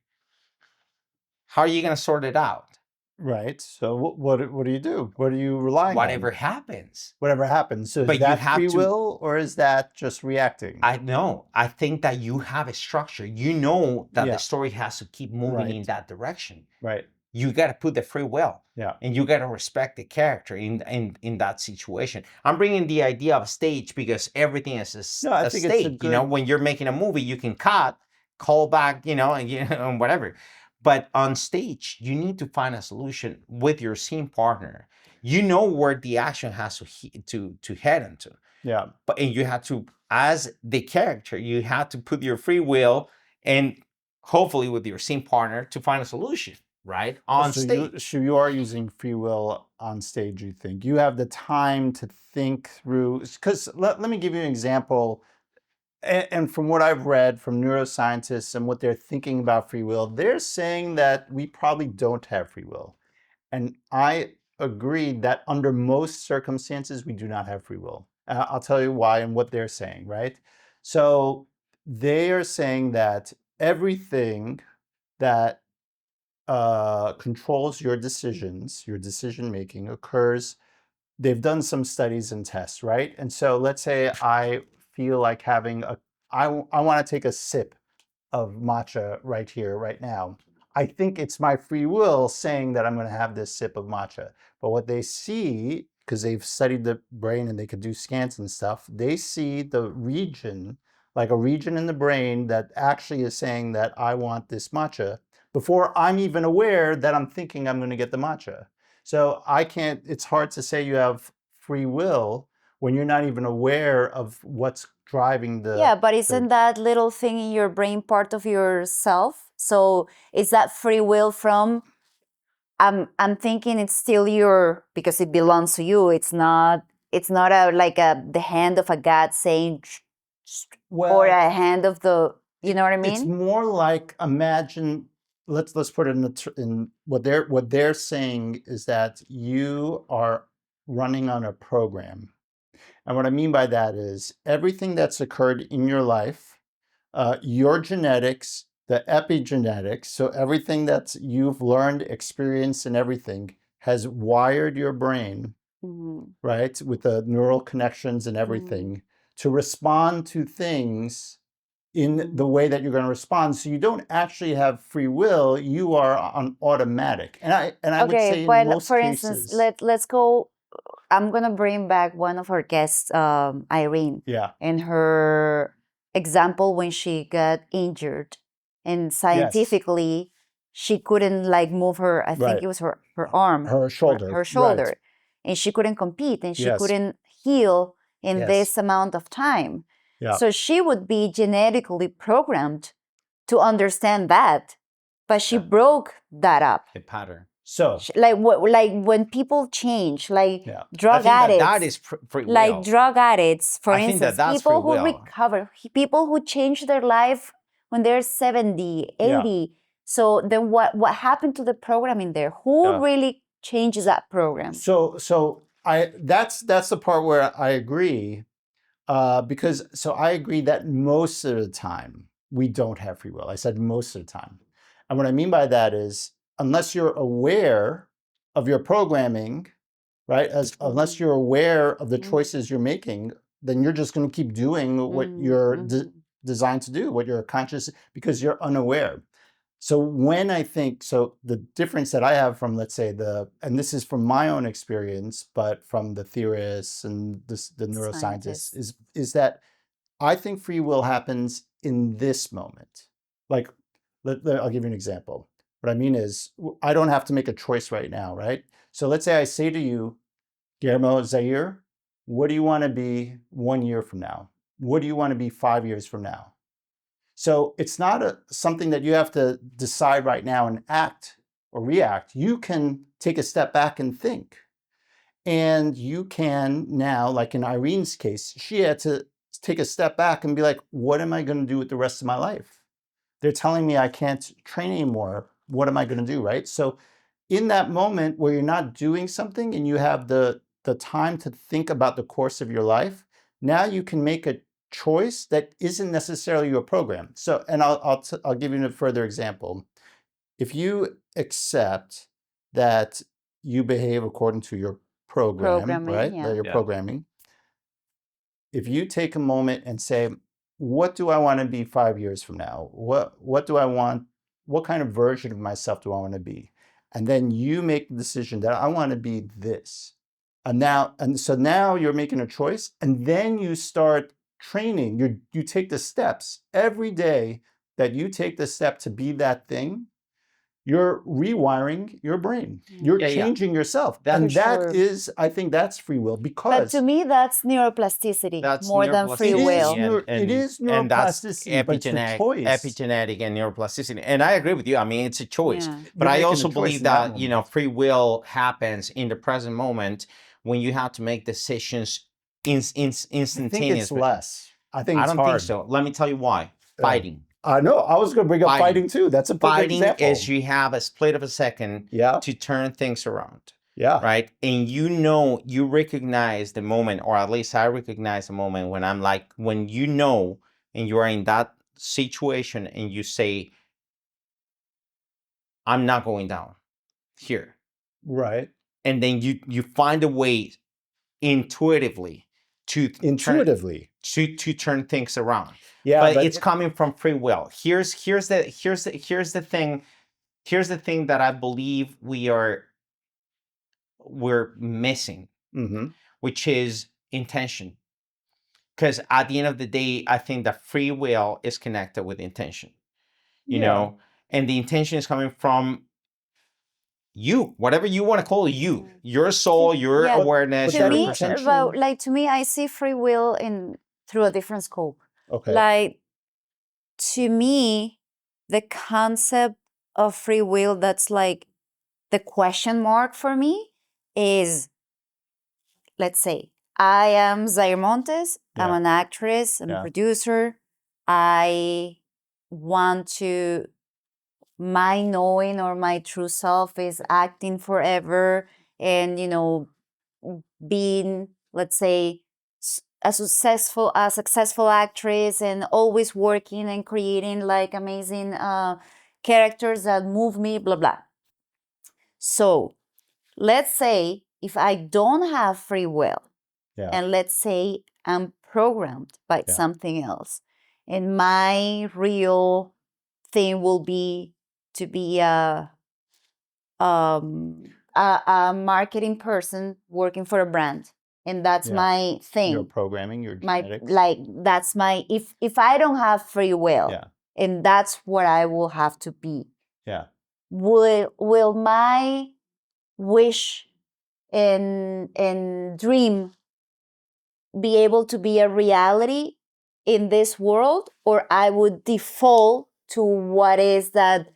How are you gonna sort it out? Right. So what do you do? What are you relying Whatever on? happens. Whatever happens. So But is you that have free to- will, or is that just reacting? I know. I think that you have a structure. You know that Yeah. the story has to keep moving in that direction. Right. You got to put the free will. Yeah. And you got to respect the character in that situation. I'm bringing the idea of a stage because everything is a think it's a stage. good- When you're making a movie, you can cut, call back, and whatever. But on stage, you need to find a solution with your scene partner. You know where the action has to head into. Yeah. And you have to, as the character, you have to put your free will and hopefully with your scene partner to find a solution, right? On stage. So you are using free will on stage, you think? You have the time to think through, because let me give you an example. And from what I've read from neuroscientists and what they're thinking about free will, they're saying that we probably don't have free will. And I agree that under most circumstances, we do not have free will. I'll tell you why and what they're saying, right? So they are saying that everything that controls your decisions, your decision making occurs. They've done some studies and tests, right? And so let's say I feel like I want to take a sip of matcha right here, right now. I think it's my free will saying that I'm going to have this sip of matcha. But what they see, because they've studied the brain and they could do scans and stuff, they see the region, like a region in the brain that actually is saying that I want this matcha before I'm even aware that I'm thinking I'm going to get the matcha. So it's hard to say you have free will when you're not even aware of what's driving the... Yeah, but isn't that little thing in your brain part of yourself? So is that free will from, I'm thinking it's still because it belongs to you. It's not the hand of a God saying, or a hand of you know what I mean? It's more like, imagine, let's put it in what they're saying is that you are running on a program. And what I mean by that is everything that's occurred in your life, your genetics, the epigenetics, so everything that you've learned, experienced, and everything has wired your brain, right, with the neural connections and everything to respond to things in the way that you're going to respond. So you don't actually have free will. You are on automatic. And I would say in most for cases... instance, let's go. I'm going to bring back one of our guests, Irene. Yeah. And her example when she got injured. And scientifically, she couldn't move her, I think it was her arm. Her shoulder. Her shoulder. Right. And she couldn't compete and she couldn't heal in this amount of time. Yeah. So she would be genetically programmed to understand that, but she broke that up. The pattern. So, like when people change, drug I addicts, think that is free will. like drug addicts, for I think instance, that's people free who will. recover, people who change their life when they're 70, 80. So then what happened to the programming there? Who really changes that program? So that's the part where I agree. Because so I agree that most of the time we don't have free will. I said most of the time. And what I mean by that is unless you're aware of your programming, right? Unless you're aware of the choices you're making, then you're just going to keep doing what you're designed to do, what you're conscious, because you're unaware. So when I think, so the difference that I have from, let's say and this is from my own experience, but from the theorists and the neuroscientists, is that I think free will happens in this moment. Like, I'll give you an example. What I mean is, I don't have to make a choice right now, right? So let's say I say to you, Guillermo, Zair, what do you want to be 1 year from now? What do you want to be 5 years from now? So it's not something that you have to decide right now and act or react. You can take a step back and think. And you can now, like in Irene's case, she had to take a step back and be like, what am I going to do with the rest of my life? They're telling me I can't train anymore. What am I going to do, right? So in that moment where you're not doing something and you have the time to think about the course of your life, now you can make a choice that isn't necessarily your program. So, and I'll give you a further example. If you accept that you behave according to your program, right? That you're programming. If you take a moment and say, what do I want to be 5 years from now? What do I want? What kind of version of myself do I want to be? And then you make the decision that I want to be this. And so now you're making a choice, and then you start training. You take the steps every day that you take the step to be that thing. You're rewiring your brain. You're changing yourself. And that is, I think that's free will, because... But to me, that's neuroplasticity more than free will. It is neuroplasticity, and that's but it's a choice. Epigenetic and neuroplasticity. And I agree with you. I mean, it's a choice. Yeah. But I also believe that, free will happens in the present moment when you have to make decisions instantaneously. I think it's less. I don't think so. Let me tell you why. Fighting. I know. I was going to bring up fighting too. That's a perfect example. Fighting is you have a split of a second to turn things around. Yeah. Right? And you recognize the moment, or at least I recognize the moment when I'm like, when and you are in that situation and you say, I'm not going down here. Right. And then you find a way intuitively to turn things around. Yeah, but it's coming from free will. Here's the thing that I believe we're missing, which is intention. Because at the end of the day, I think that free will is connected with intention. You know, and the intention is coming from you, whatever you want to call you, your soul, your awareness, your perception. To me, I see free will through a different scope. Okay. Like, to me, the concept of free will, that's like the question mark for me is, let's say, I am Zair Montes. I'm an actress. I'm a producer. I want to... my knowing or my true self is acting forever and, being, let's say, a successful actress and always working and creating like amazing characters that move me, blah, blah. So let's say if I don't have free will, and let's say I'm programmed by something else, and my real thing will be to be a marketing person working for a brand, and that's my thing. Your programming, your genetics. That's my... if I don't have free will, and that's what I will have to be. Yeah. Will my wish and dream be able to be a reality in this world, or I would default to what is that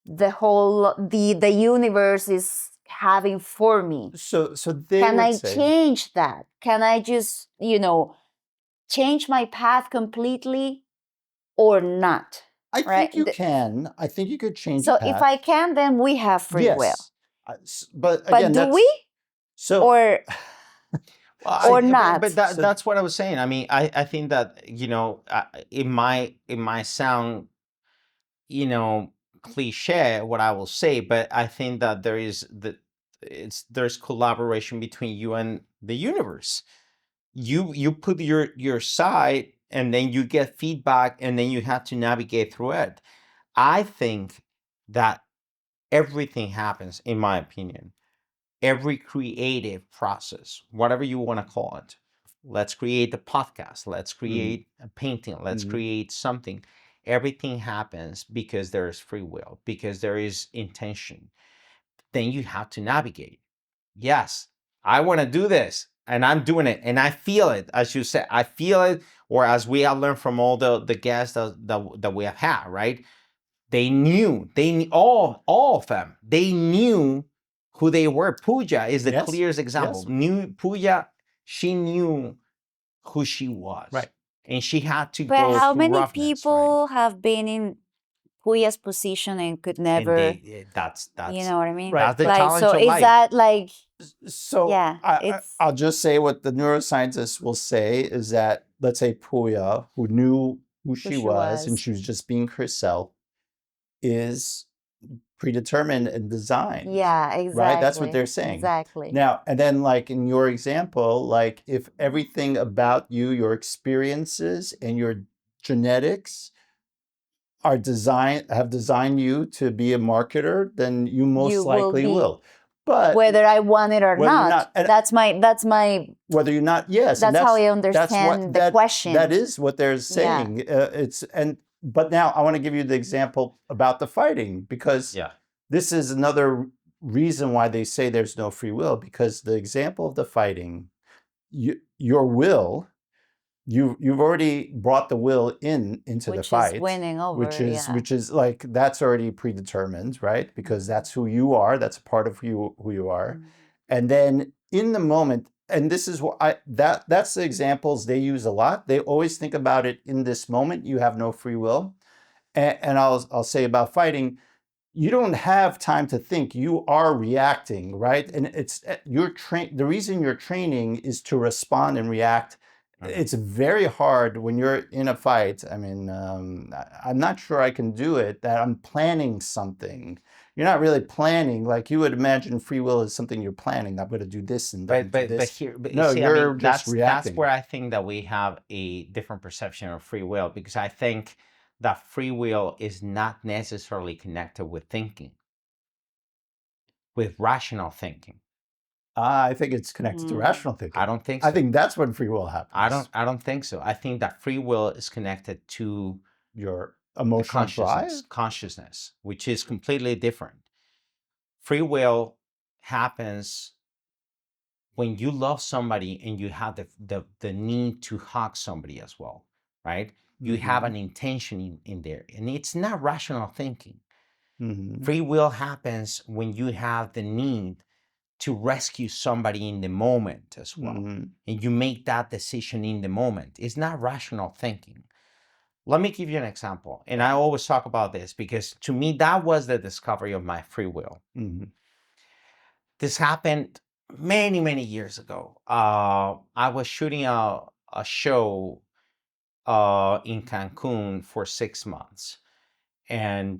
the universe is having for me? So they can would I say, change that? Can I just, change my path completely or not? I think you can. I think you could change. So if I can, then we have free will. But again, do we? So or or not. But that's what I was saying. I mean, I think that, it might sound, cliche what I will say, but I think that there's collaboration between you and the universe. You put your side, and then you get feedback, and then you have to navigate through it. I think that everything happens, in my opinion, every creative process, whatever you want to call it. Let's create a podcast. Let's create a painting. Let's create something. Everything happens because there is free will, because there is intention. Then you have to navigate. Yes, I want to do this, and I'm doing it, and I feel it. As you said, I feel it, or as we have learned from all the guests that we have had, right? They knew, all of them, they knew who they were. Pooja is the clearest example. Knew Pooja, she knew who she was. Right. And she had to But go how through many roughness, people have been in Puya's position and could never, that's you know what I mean? Right. That's the Like, challenge so of is life. that like, So yeah, I'll just say what the neuroscientists will say is that, let's say Puya, who knew who she was and she was just being herself, is predetermined and designed. Yeah, exactly. Right? That's what they're saying. Exactly. Now, and then like in your example, like if everything about you, your experiences and your genetics have designed you to be a marketer, then you most likely will. But whether I want it or not, that's my whether you're not, yes. That's how I understand the question. That is what they're saying. But now I want to give you the example about the fighting, because this is another reason why they say there's no free will, because the example of the fighting, your will, you've already brought the will into the fight, which is winning over, which is like, that's already predetermined, right? Because that's who you are. That's a part of who you are. And then in the moment, and this is what that's the examples they use a lot. They always think about it in this moment. You have no free will. And I'll say about fighting, you don't have time to think. You are reacting, right? And it's the reason you're training is to respond and react. It's very hard when you're in a fight. I mean, I'm not sure I can do it, that I'm planning something. You're not really planning. Like you would imagine free will is something you're planning. I'm going to do this and this. But no, see, you're just reacting. That's where I think that we have a different perception of free will, because I think that free will is not necessarily connected with thinking, with rational thinking. I think it's connected to rational thinking. I don't think so. I think that's when free will happens. I don't think so. I think that free will is connected to your emotional consciousness, which is completely different. Free will happens when you love somebody and you have the need to hug somebody as well, right? You have an intention in there, and it's not rational thinking. Free will happens when you have the need to rescue somebody in the moment as well. And you make that decision in the moment. It's not rational thinking. Let me give you an example. And I always talk about this because to me, that was the discovery of my free will. This happened many, many years ago. I was shooting a show in Cancun for 6 months. And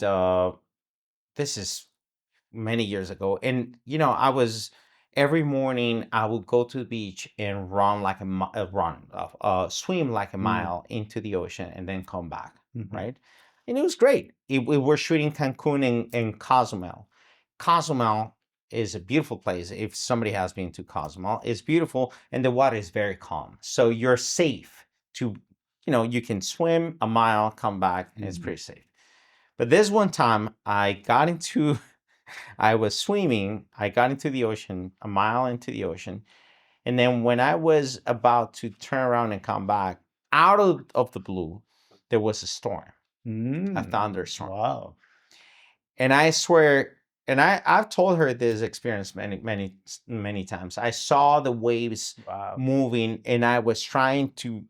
this is many years ago. And, I was, every morning I would go to the beach and run like swim like a mile into the ocean and then come back, right? And it was great. We were shooting Cancun and Cozumel. Cozumel is a beautiful place. If somebody has been to Cozumel, it's beautiful and the water is very calm. So you're safe to, you can swim a mile, come back, and it's pretty safe. But this one time I was swimming, I got into the ocean, a mile into the ocean. And then when I was about to turn around and come back, out of the blue, there was a storm, a thunderstorm. Wow. And I swear, and I've told her this experience many, many, many times. I saw the waves moving and I was trying to,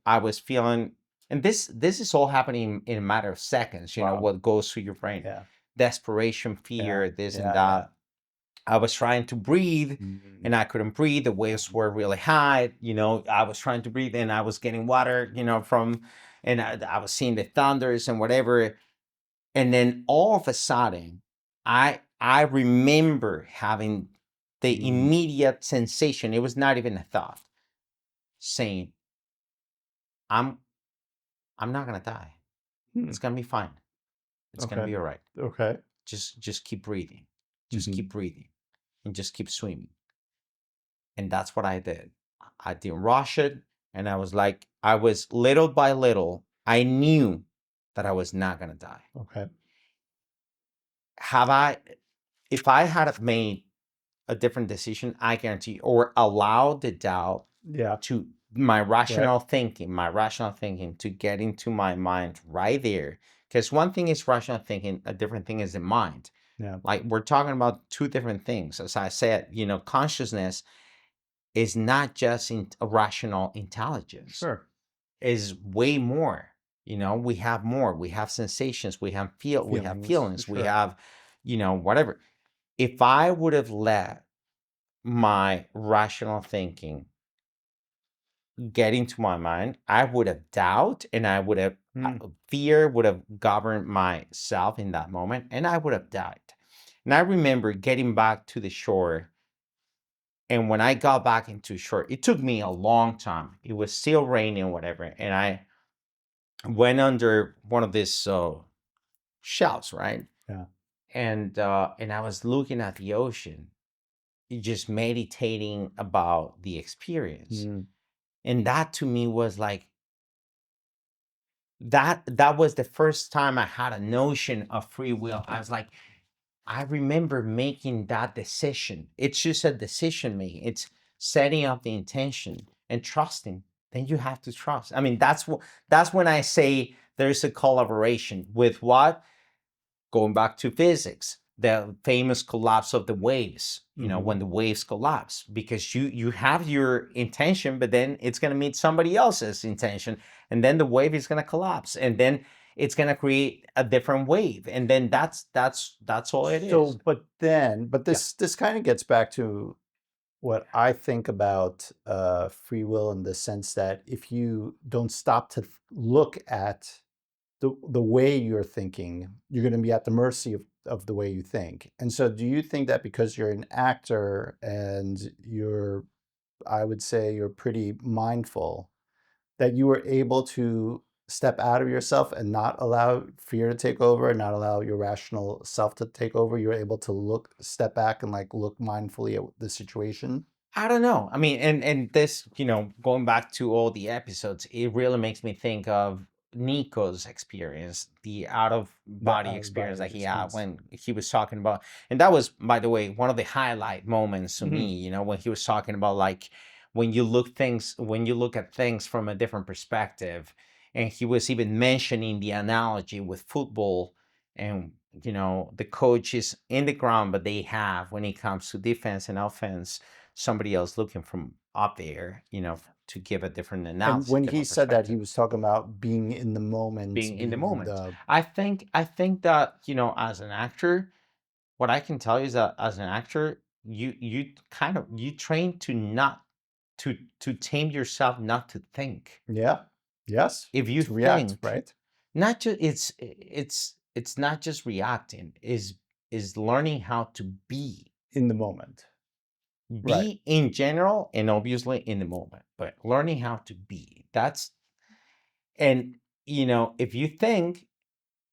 I was feeling, and this is all happening in a matter of seconds, what goes through your brain. Desperation, fear, this and that. I was trying to breathe and I couldn't breathe. The waves were really high. I was trying to breathe and I was getting water, and I was seeing the thunders and whatever. And then all of a sudden, I remember having the immediate sensation. It was not even a thought, saying, I'm not gonna die. It's gonna be fine. It's gonna be all right. Okay. Just keep breathing. Just keep breathing. And just keep swimming. And that's what I did. I didn't rush it. And I was like, I was little by little, I knew that I was not gonna die. Okay. If I had have made a different decision, I guarantee, or allowed the doubt to my rational thinking to get into my mind right there. Because one thing is rational thinking, a different thing is the mind. Yeah. Like we're talking about two different things. As I said, consciousness is not just a rational intelligence. Sure. Is way more. We have more. We have sensations. We have feelings. Sure. We have, whatever. If I would have let my rational thinking get into my mind, I would have doubt, and I would have fear would have governed myself in that moment, and I would have died. And I remember getting back to the shore. And when I got back into shore, it took me a long time. It was still raining or whatever. And I went under one of these shelves, right? Yeah. And I was looking at the ocean, just meditating about the experience. And that to me was like, that was the first time I had a notion of free will. I was like, I remember making that decision. It's just a decision making. It's setting up the intention and trusting. Then you have to trust. I mean, that's when I say there's a collaboration with what? Going back to physics, the famous collapse of the waves, when the waves collapse, because you have your intention, but then it's going to meet somebody else's intention, and then the wave is going to collapse, and then it's going to create a different wave, and then that's all it is. But this kind of gets back to what I think about free will, in the sense that if you don't stop to look at the way you're thinking, you're going to be at the mercy of the way you think. And so do you think that because you're an actor and I would say you're pretty mindful, that you were able to step out of yourself and not allow fear to take over and not allow your rational self to take over? You're able to step back and look mindfully at the situation? I don't know. I mean, and this, going back to all the episodes, it really makes me think of Nico's experience, the out-of-body experience that he had when he was talking about, and that was, by the way, one of the highlight moments to me, when he was talking about, like, when you look at things from a different perspective, and he was even mentioning the analogy with football, and the coach is in the ground, but they have, when it comes to defense and offense, somebody else looking from up there, to give a different analysis. And when he said that, he was talking about being in the moment. Being in the moment. I think that, as an actor, what I can tell you is that as an actor, you train to not to tame yourself not to think. Yeah. Yes. If you to react, think, right? Not just it's not just reacting, is learning how to be in the moment. Be in general, and obviously in the moment, but learning how to be. And if you think,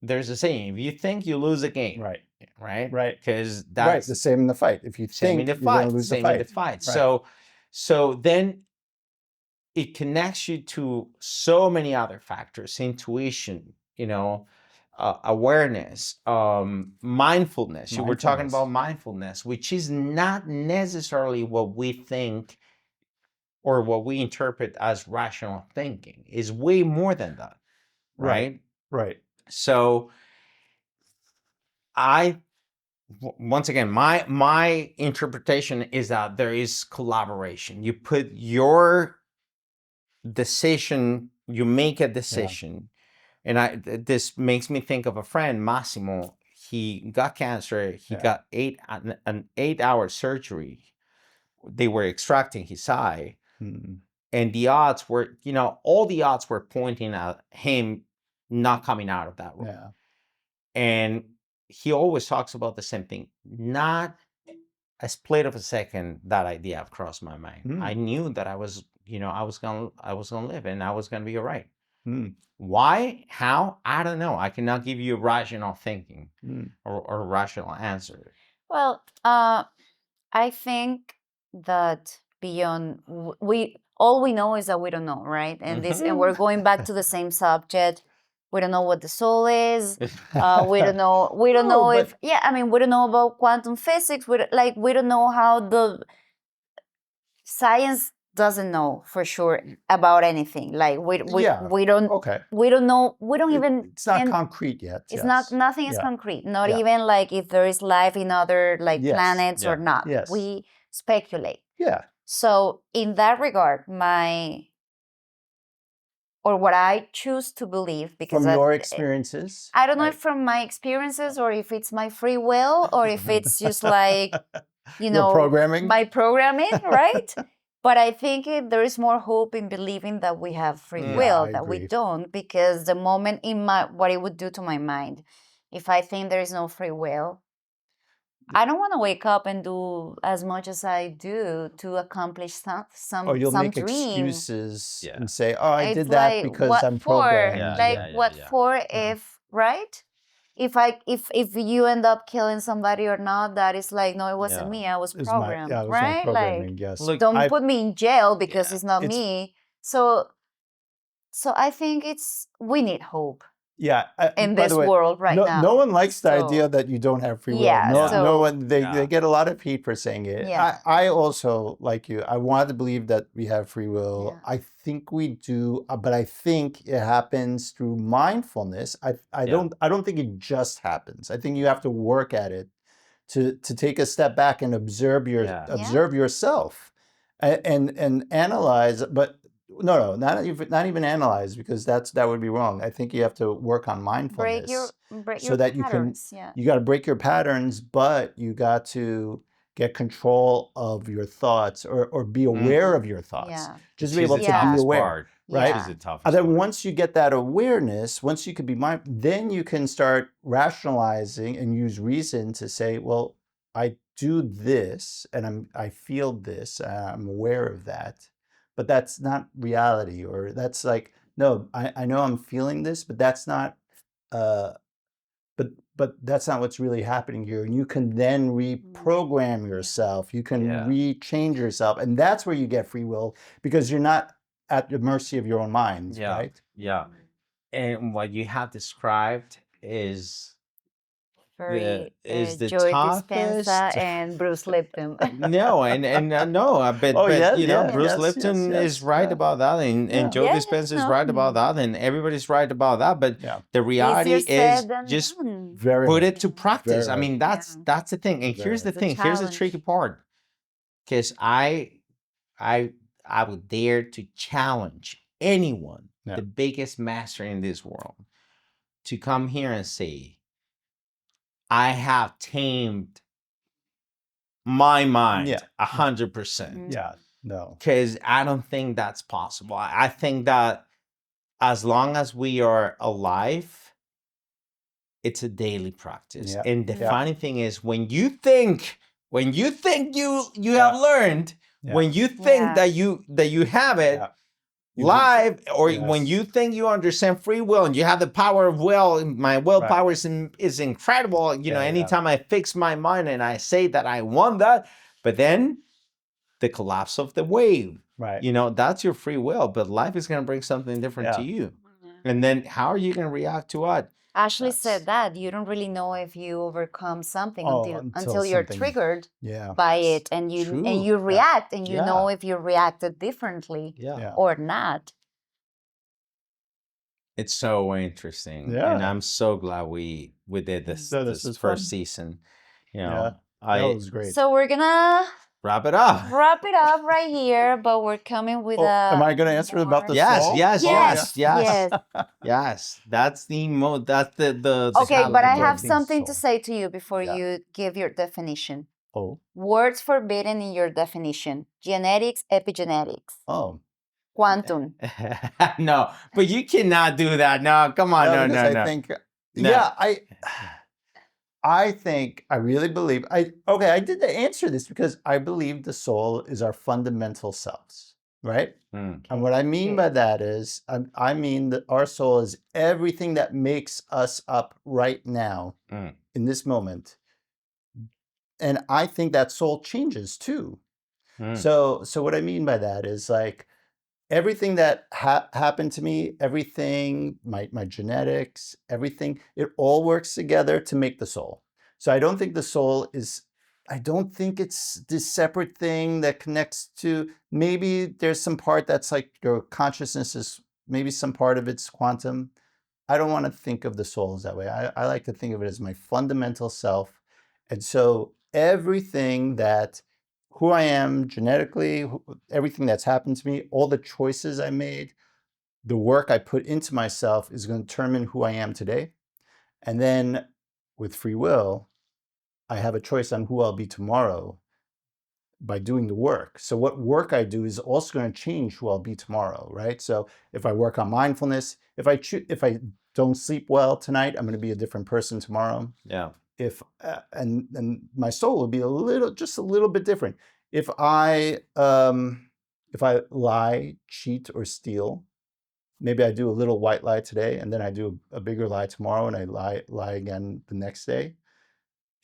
there's a saying, if you think, you lose a game. Right. Because that's the same in the fight. If you think, you're going to lose the fight. Right. So then it connects you to so many other factors: intuition, awareness, mindfulness. You were talking about mindfulness, which is not necessarily what we think or what we interpret as rational thinking. Is way more than that, right? So once again, my interpretation is that there is collaboration. You put your decision, you make a decision. And this makes me think of a friend, Massimo. he got cancer. He got an 8-hour surgery. They were extracting his eye. And the odds were, all the odds were pointing at him not coming out of that room. Yeah. And he always talks about the same thing. Not a split of a second that idea have crossed my mind. I knew that I was gonna live and I was gonna be all right. Why? How? I don't know. I cannot give you rational thinking or rational answer. Well, I think that beyond all we know is that we don't know, right? And and we're going back to the same subject. We don't know what the soul is. We don't know. We don't know if. Yeah, I mean, we don't know about quantum physics. We don't know how the science doesn't know for sure about anything. Like we don't. Okay. We don't know. We don't even. It's not concrete yet. It's not. Nothing is concrete. Not even like if there is life in other planets or not. Yes. We speculate. Yeah. So in that regard, what I choose to believe, because from your experiences, I don't know if from my experiences or if it's my free will or if it's just like, your programming, my programming, right? But I think there is more hope in believing that we have free will, that we don't, because the moment what it would do to my mind, if I think there is no free will, I don't want to wake up and do as much as I do to accomplish some or you'll make dream. Excuses and say, "Oh, I did that because I'm programmed." What for? If right? If you end up killing somebody or not, that is like, no, it wasn't me. I was programmed, it was right? my programming, yes. Look, don't put me in jail because it's not me. So I think we need hope. Yeah, in this world right now. No one likes the idea that you don't have free will. No one. They get a lot of heat for saying it. Yeah. I also, like you, I want to believe that we have free will. Yeah. I think we do, but I think it happens through mindfulness. I don't think it just happens. I think you have to work at it to take a step back and observe yourself and analyze, but. No, not even analyze, because that would be wrong. I think you have to work on mindfulness, break so your that patterns, you got to break your patterns, but you got to get control of your thoughts or be aware of your thoughts. Yeah. Just be able to be aware, right? Which is the toughest And then part. once you get that awareness, once you can be mindful, then you can start rationalizing and use reason to say, well, I do this and I feel this, I'm aware of that. But that's not reality, or that's like, no, I know I'm feeling this, but that's not, but that's not what's really happening here. And you can then reprogram yourself. You can rechange yourself, and that's where you get free will, because you're not at the mercy of your own mind, right? Yeah, and what you have described is very the Joy toughest. Dispenza and Bruce Lipton. No, but Bruce Lipton is right about that, and Joe Dispenza is right about that, and everybody's right about that. But the reality is just put it to practice. I mean, that's the thing. And here's the thing. Here's the tricky part, because I would dare to challenge anyone, the biggest master in this world, to come here and say, I have tamed my mind 100%. Yeah, no. Because I don't think that's possible. I think that as long as we are alive, it's a daily practice. Yeah. And the funny thing is, when you think you have learned, when you think that you have it, live, or when you think you understand free will and you have the power of will, my willpower is incredible. Anytime I fix my mind and I say that I want that, but then the collapse of the wave, that's your free will. But life is going to bring something different to you. And then how are you going to react to what? Ashley said that you don't really know if you overcome something until you're triggered by it, and you react, and you know if you reacted differently or not. It's so interesting, and I'm so glad we did this first season. That was great. So we're gonna Wrap it up. Wrap it up right here, but we're coming with am I going to answer about the Yes, soul? yes. That's the Okay, but I have thing, something to soul. say to you before you give your definition. Oh. Words forbidden in your definition: genetics, epigenetics. Oh. Quantum. No, but you cannot do that. No, come on, no. I think, I think, I really believe, I did answer this because I believe the soul is our fundamental selves, right? Mm. And what I mean by that is, I mean that our soul is everything that makes us up right now in this moment. And I think that soul changes too. So what I mean by that is like, everything that happened to me, everything, my genetics, everything, it all works together to make the soul. So I don't think the soul is, I don't think it's this separate thing that connects to, maybe there's some part that's like your consciousness is, maybe some part of it's quantum. I don't want to think of the soul as that way. I like to think of it as my fundamental self. And so everything that, who I am genetically, everything that's happened to me, all the choices I made, the work I put into myself is going to determine who I am today. And then with free will, I have a choice on who I'll be tomorrow by doing the work. So what work I do is also going to change who I'll be tomorrow, right? So if I work on mindfulness, if I don't sleep well tonight, I'm going to be a different person tomorrow. Yeah. If and my soul will be just a little bit different. If I lie, cheat, or steal, maybe I do a little white lie today, and then I do a bigger lie tomorrow, and I lie again the next day.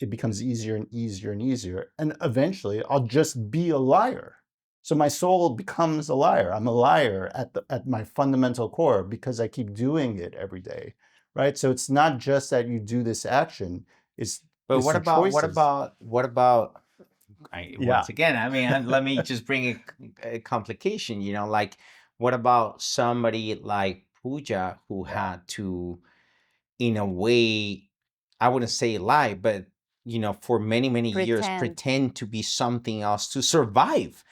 It becomes easier and easier and easier, and eventually I'll just be a liar. So my soul becomes a liar. I'm a liar at my fundamental core because I keep doing it every day, right? So it's not just that you do this action. But what about once again, I mean, let me just bring a complication, like what about somebody like Pooja who had to, in a way, I wouldn't say lie, but for many, many years pretend to be something else to survive,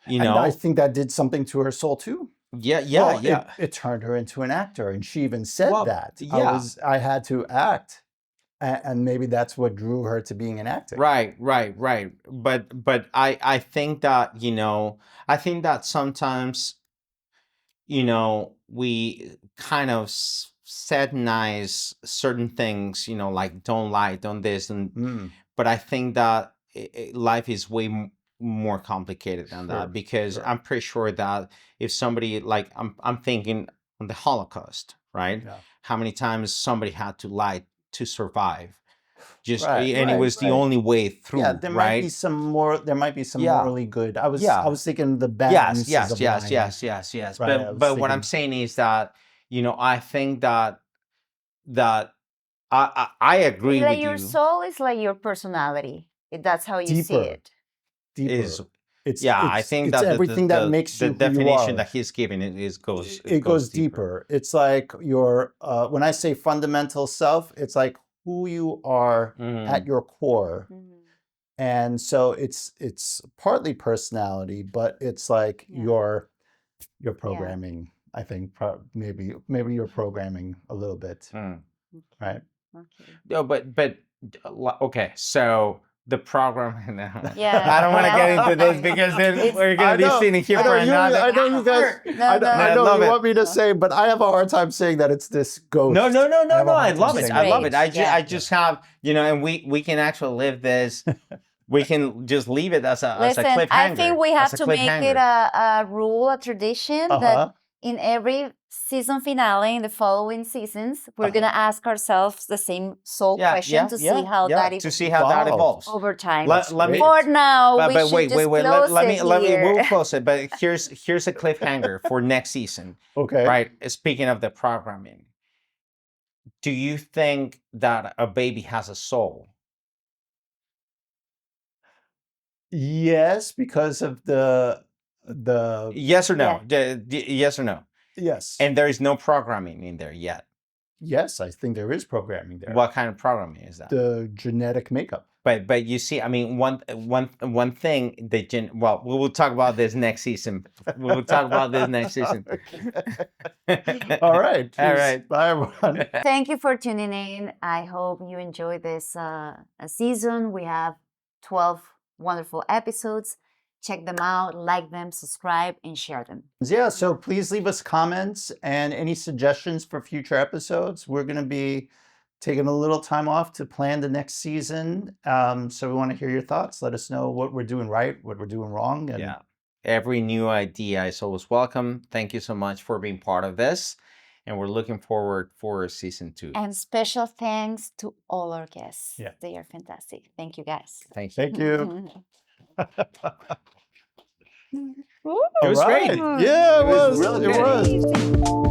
And I think that did something to her soul too. Yeah. It turned her into an actor, and she even said that. I had to act. And maybe that's what drew her to being an actor. Right. But I think that, I think that sometimes, we kind of satanize certain things, like don't lie, don't this. But I think that life is way more complicated than that, because I'm pretty sure that if somebody, like, I'm thinking on the Holocaust, right? Yeah. How many times somebody had to lie to survive? And it was the only way through. Yeah, there might be some more. There might be some morally good. I was thinking the bad yes. of lying. Yes. Right, but what I'm saying is that I think that I agree with you. Your soul is like your personality. That's how you see it. Deeper. I think that everything that makes you the definition that he's giving goes deeper. It's like your when I say fundamental self, it's like who you are at your core. And so it's partly personality, but it's like your programming. I think maybe you're programming a little bit, right? Okay. No, but okay, so the program. Yeah. I don't want to get into this because then we're going to be sitting here for another. I know you guys. I know you want me to say, but I have a hard time saying that it's this ghost. No. I love it. I love it. I just have, and we can actually live this. We can just leave it as a cliffhanger. I think we have to make it a rule, a tradition that in every season finale in the following seasons, we're gonna ask ourselves the same soul question to see how that evolves. To see how that evolves over time. Let me, for now, but wait. Let me. We'll close it. But here's a cliffhanger for next season. Okay. Right. Speaking of the programming, do you think that a baby has a soul? Yes, because of the yes or no? Yes or no? Yes. And there is no programming in there yet. Yes, I think there is programming there. What kind of programming is that? The genetic makeup. But you see, I mean, one thing that well, we will talk about this next season. We will talk about this next season. All right. All right. Bye, everyone. Thank you for tuning in. I hope you enjoyed this season. We have 12 wonderful episodes. Check them out, like them, subscribe, and share them. Yeah, so please leave us comments and any suggestions for future episodes. We're going to be taking a little time off to plan the next season. So we want to hear your thoughts. Let us know what we're doing right, what we're doing wrong. And yeah. Every new idea is always welcome. Thank you so much for being part of this. And we're looking forward for season 2. And special thanks to all our guests. Yeah. They are fantastic. Thank you, guys. Thank you. Thank you. It was great. Yeah, it was. really It good. was.